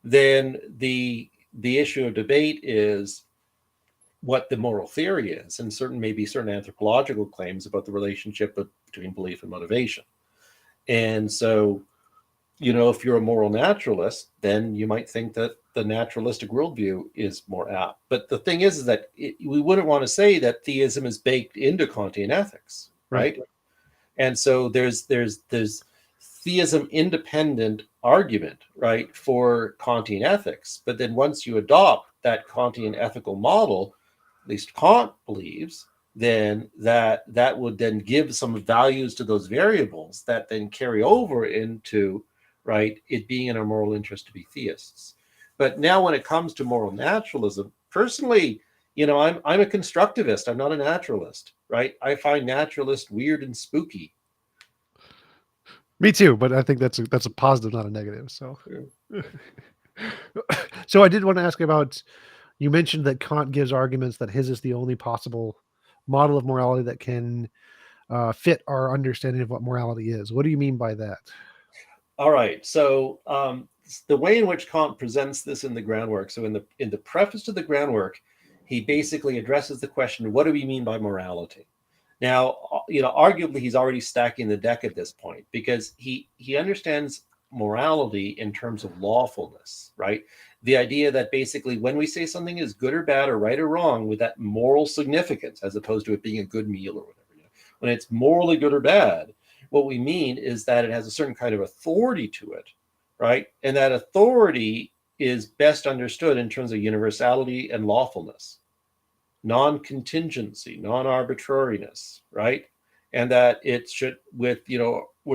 then the issue of debate is what the moral theory is, and maybe certain anthropological claims about the relationship between belief and motivation. And so, if you're a moral naturalist, then you might think that the naturalistic worldview is more apt. But the thing is that we wouldn't want to say that theism is baked into Kantian ethics, right? And so there's theism independent argument, right, for Kantian ethics. But then once you adopt that Kantian ethical model, at least Kant believes, then that would then give some values to those variables that then carry over into, right, it being in our moral interest to be theists. But now when it comes to moral naturalism, personally, I'm a constructivist. I'm not a naturalist, right? I find naturalist weird and spooky. Me too, but I think that's a positive, not a negative. So, Yeah. so I did want to ask about. You mentioned that Kant gives arguments that his is the only possible model of morality that can fit our understanding of what morality is. What do you mean by that? All right. So the way in which Kant presents this in the groundwork. So in the preface to the groundwork, he basically addresses the question: what do we mean by morality? Now, arguably, he's already stacking the deck at this point because he understands morality in terms of lawfulness, right? The idea that basically when we say something is good or bad or right or wrong with that moral significance, as opposed to it being a good meal or whatever, when it's morally good or bad, what we mean is that it has a certain kind of authority to it, right? And that authority is best understood in terms of universality and lawfulness, non-contingency, non-arbitrariness, right? And that it should, with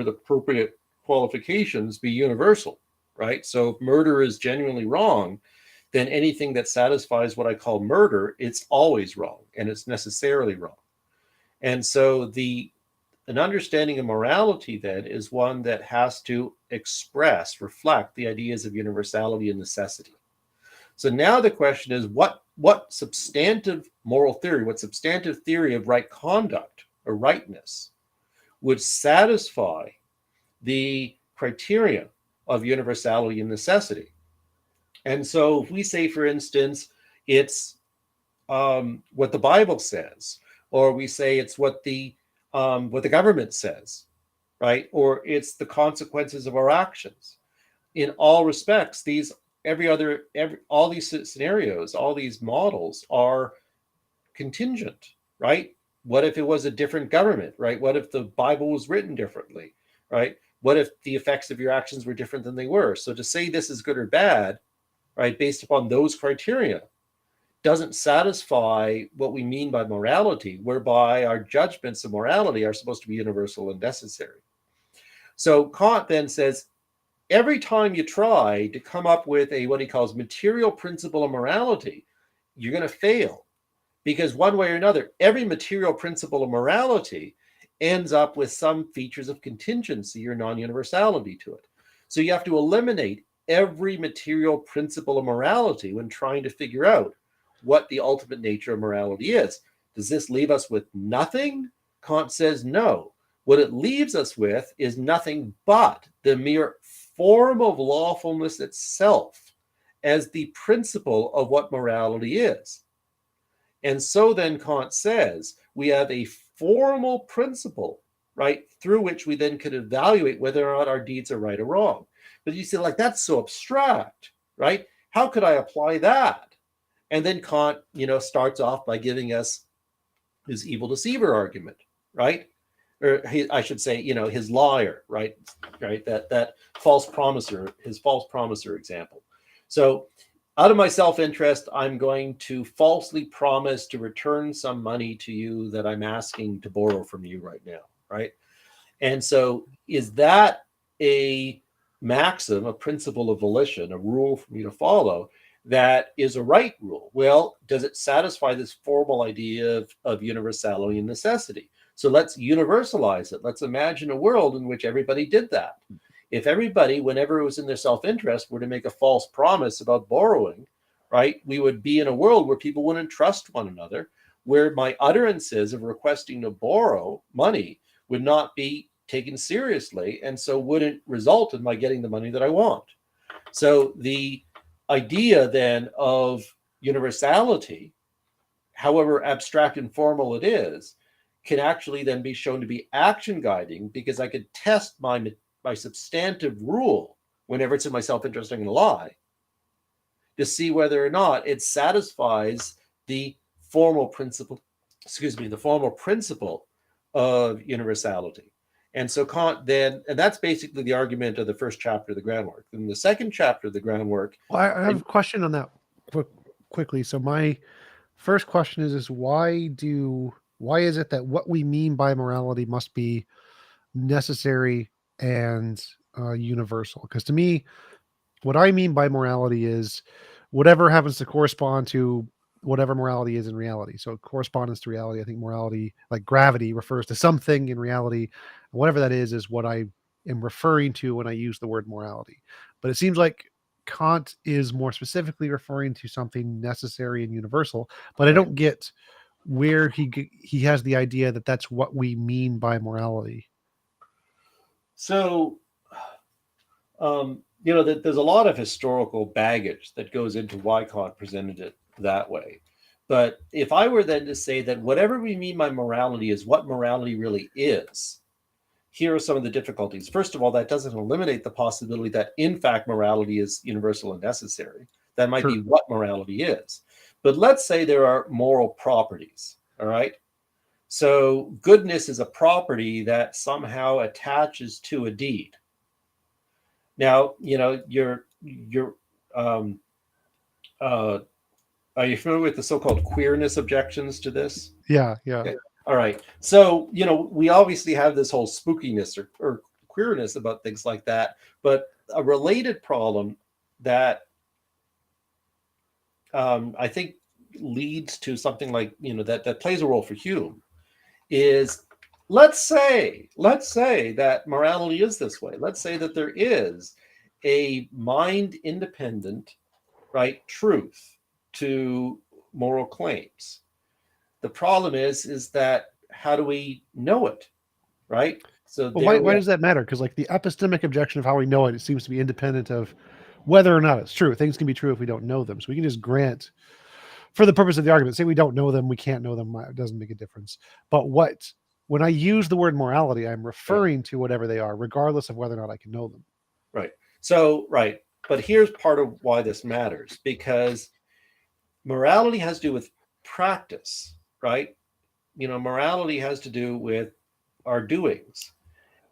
appropriate qualifications, be universal, right? So if murder is genuinely wrong, then anything that satisfies what I call murder, it's always wrong, and it's necessarily wrong. And so an understanding of morality then is one that has to reflect the ideas of universality and necessity. So now the question is, what substantive moral theory, what substantive theory of right conduct or rightness would satisfy the criteria of universality and necessity? And so if we say, for instance, it's what the Bible says, or we say it's what the government says, right? Or it's the consequences of our actions. In all respects, all these scenarios, all these models are contingent, right? What if it was a different government, right? What if the Bible was written differently, right? What if the effects of your actions were different than they were? So to say this is good or bad, right, based upon those criteria, doesn't satisfy what we mean by morality, whereby our judgments of morality are supposed to be universal and necessary. So Kant then says, every time you try to come up with what he calls material principle of morality, you're going to fail. Because one way or another, every material principle of morality ends up with some features of contingency or non-universality to it. So you have to eliminate every material principle of morality when trying to figure out what the ultimate nature of morality is. Does this leave us with nothing? Kant says no. What it leaves us with is nothing but the mere form of lawfulness itself as the principle of what morality is. And so then Kant says we have a formal principle, right, through which we then could evaluate whether or not our deeds are right or wrong. But you say, like, that's so abstract, right? How could I apply that? And then Kant, starts off by giving us his evil deceiver argument, right? Or I should say, his liar, right? That false promiser, his false promiser example. So out of my self-interest, I'm going to falsely promise to return some money to you that I'm asking to borrow from you right now, right? And so is that a maxim, a principle of volition, a rule for me to follow that is a right rule? Well, does it satisfy this formal idea of universality and necessity? So let's universalize it. Let's imagine a world in which everybody did that. If everybody, whenever it was in their self-interest, were to make a false promise about borrowing, right, we would be in a world where people wouldn't trust one another, where my utterances of requesting to borrow money would not be taken seriously, and so wouldn't result in my getting the money that I want. So the idea then of universality, however abstract and formal it is, can actually then be shown to be action guiding, because I could test my substantive rule whenever it's in my self-interest I'm going to lie, to see whether or not it satisfies the formal principle, the formal principle of universality. And so Kant then, and that's basically the argument of the first chapter of the groundwork. In the second chapter of the groundwork, Well, I have a question on that quickly. So my first question is why is it that what we mean by morality must be necessary and universal. Because to me, what I mean by morality is whatever happens to correspond to whatever morality is in reality. So correspondence to reality, I think morality, like gravity, refers to something in reality. Whatever that is what I am referring to when I use the word morality. But it seems like Kant is more specifically referring to something necessary and universal. But I Right. don't get where he has the idea that that's what we mean by morality. So, there's a lot of historical baggage that goes into why Kant presented it that way. But if I were then to say that whatever we mean by morality is what morality really is, here are some of the difficulties. First of all, that doesn't eliminate the possibility that, in fact, morality is universal and necessary. That might Sure. be what morality is. But let's say there are moral properties, all right? So goodness is a property that somehow attaches to a deed. Now, um, uh, are you familiar with the so-called queerness objections to this? Yeah. Yeah. Okay. All right. So, we obviously have this whole spookiness or queerness about things like that. But a related problem that I think leads to something like, that plays a role for Hume is, let's say that morality is this way. Let's say that there is a mind independent, right, truth to moral claims. The problem is that how do we know it, right? So Well, there we why have, does that matter? Because like the epistemic objection of how we know it, it seems to be independent of whether or not it's true. Things can be true if we don't know them. So we can just grant, for the purpose of the argument, say we don't know them, we can't know them. It doesn't make a difference. But when I use the word morality, I'm right, referring to whatever they are, regardless of whether or not I can know them. right. So right, but here's part of why this matters, because morality has to do with practice, right? Morality has to do with our doings.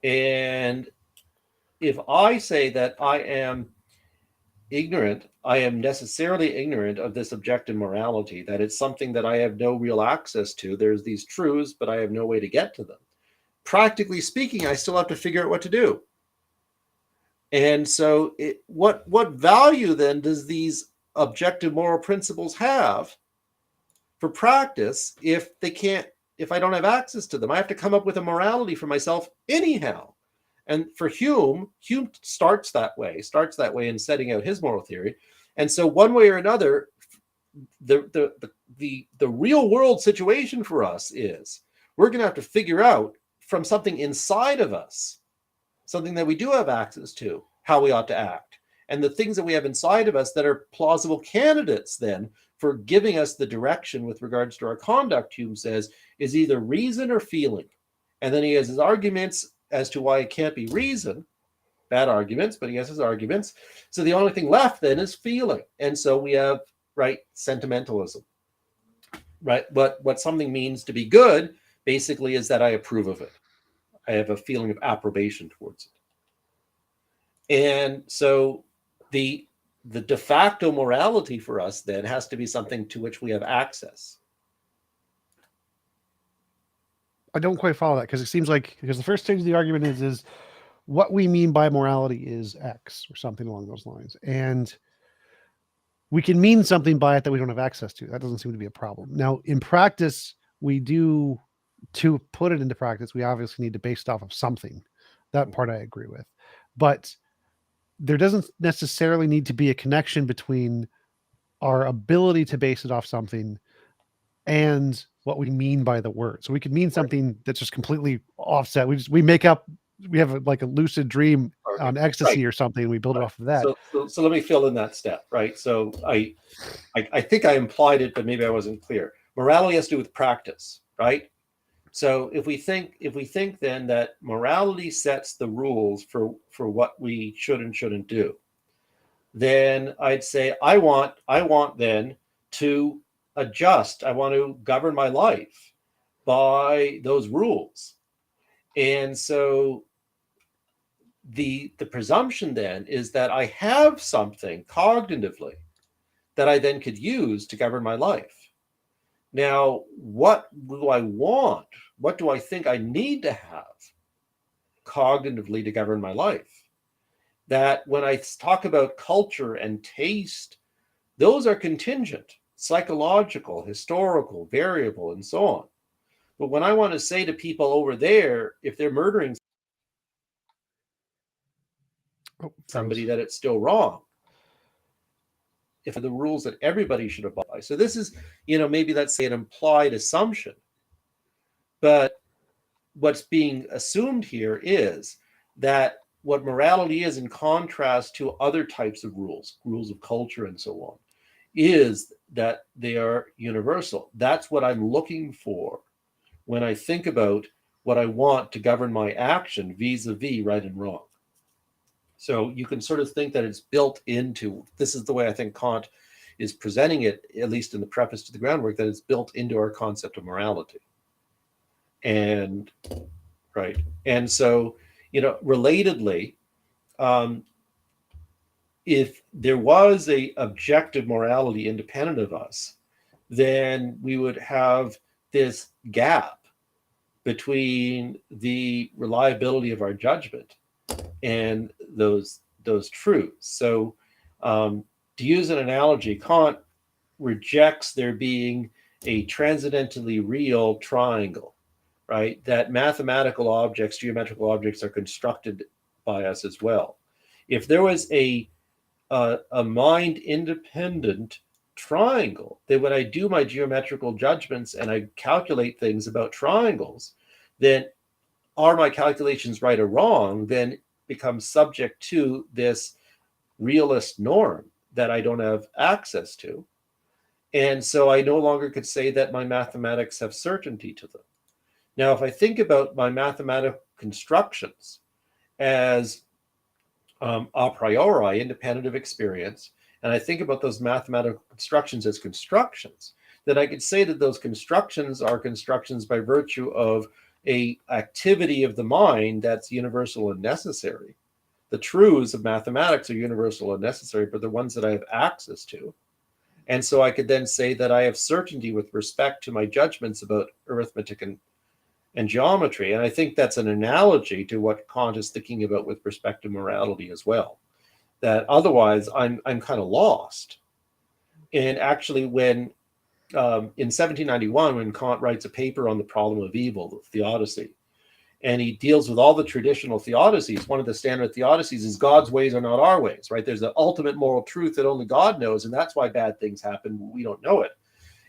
And if I say that I am necessarily ignorant of this objective morality, that it's something that I have no real access to. There's these truths, but I have no way to get to them. Practically speaking, I still have to figure out what to do. And so what value then does these objective moral principles have for practice if I don't have access to them? I have to come up with a morality for myself anyhow. And for Hume starts that way in setting out his moral theory. And so one way or another, the real world situation for us is we're going to have to figure out from something inside of us, something that we do have access to, how we ought to act. And the things that we have inside of us that are plausible candidates then for giving us the direction with regards to our conduct, Hume says, is either reason or feeling. And then he has his arguments as to why it can't be reason. Bad arguments, but he has his arguments. So the only thing left then is feeling. And so we have, right, sentimentalism. Right? What something means to be good basically is that I approve of it. I have a feeling of approbation towards it. And so the de facto morality for us then has to be something to which we have access. I don't quite follow that because it seems like the first stage of the argument is what we mean by morality is X or something along those lines. And we can mean something by it that we don't have access to. That doesn't seem to be a problem. Now, in practice, to put it into practice, we obviously need to base it off of something. That part I agree with. But there doesn't necessarily need to be a connection between our ability to base it off something and what we mean by the word. So we could mean something that's just completely offset. We have like a lucid dream on ecstasy Right. or something. And we build it off of that. So let me fill in that step, right? So I think I implied it, but maybe I wasn't clear. Morality has to do with practice, right? So if we think then that morality sets the rules for what we should and shouldn't do, then I'd say I want then to adjust. I want to govern my life by those rules. And so the presumption then is that I have something cognitively that I then could use to govern my life. Now, what do I want? What do I think I need to have cognitively to govern my life? that when I talk about culture and taste, those are contingent, psychological, historical, variable, and so on. But when I want to say to people over there, if they're murdering somebody, that it's still wrong, if the rules that everybody should abide by. So this is, maybe let's say an implied assumption, but what's being assumed here is that what morality is, in contrast to other types of rules of culture and so on, is that they are universal. That's what I'm looking for when I think about what I want to govern my action vis-a-vis right and wrong. So you can sort of think that it's built into, this is the way I think Kant is presenting it, at least in the preface to the groundwork, that it's built into our concept of morality. And right. And so, relatedly, if there was a objective morality independent of us, then we would have this gap between the reliability of our judgment and those truths. So to use an analogy, Kant rejects there being a transcendently real triangle, right? That mathematical objects, geometrical objects, are constructed by us as well. If there was a mind independent triangle, that when I do my geometrical judgments and I calculate things about triangles, then are my calculations right or wrong, then becomes subject to this realist norm that I don't have access to. And so I no longer could say that my mathematics have certainty to them. Now, if I think about my mathematical constructions as a priori, independent of experience, and I think about those mathematical constructions as constructions, then I could say that those constructions are constructions by virtue of a activity of the mind that's universal and necessary. The truths of mathematics are universal and necessary, but the ones that I have access to. And so I could then say that I have certainty with respect to my judgments about arithmetic and geometry. And I think that's an analogy to what Kant is thinking about with respect to morality as well. That otherwise I'm kind of lost. And actually, when in 1791, when Kant writes a paper on the problem of evil, the theodicy, and he deals with all the traditional theodicies, one of the standard theodicies is God's ways are not our ways, right? There's the ultimate moral truth that only God knows, and that's why bad things happen. We don't know it.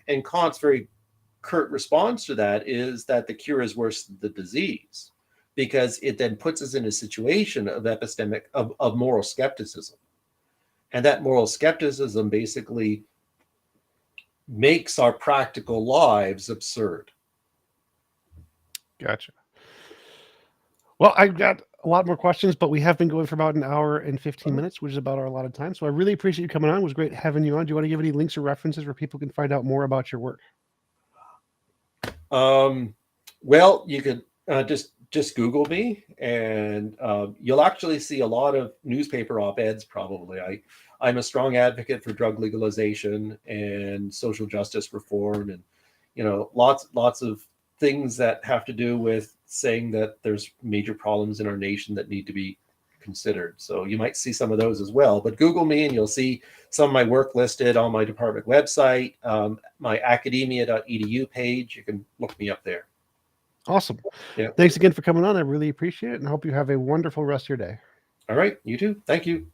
And Kant's very curt response to that is that the cure is worse than the disease, because it then puts us in a situation of epistemic, of moral skepticism. And that moral skepticism basically makes our practical lives absurd. Gotcha. Well, I've got a lot more questions, but we have been going for about an hour and 15 minutes, which is about our allotted time. So I really appreciate you coming on. It was great having you on. Do you want to give any links or references where people can find out more about your work? Well, you could just Google me, and you'll actually see a lot of newspaper op-eds probably. I'm a strong advocate for drug legalization and social justice reform, and lots of things that have to do with saying that there's major problems in our nation that need to be considered. So you might see some of those as well. But Google me and you'll see some of my work listed on my department website, my academia.edu page. You can look me up there. Awesome. Yeah. Thanks again for coming on. I really appreciate it, and I hope you have a wonderful rest of your day. All right. You too. Thank you.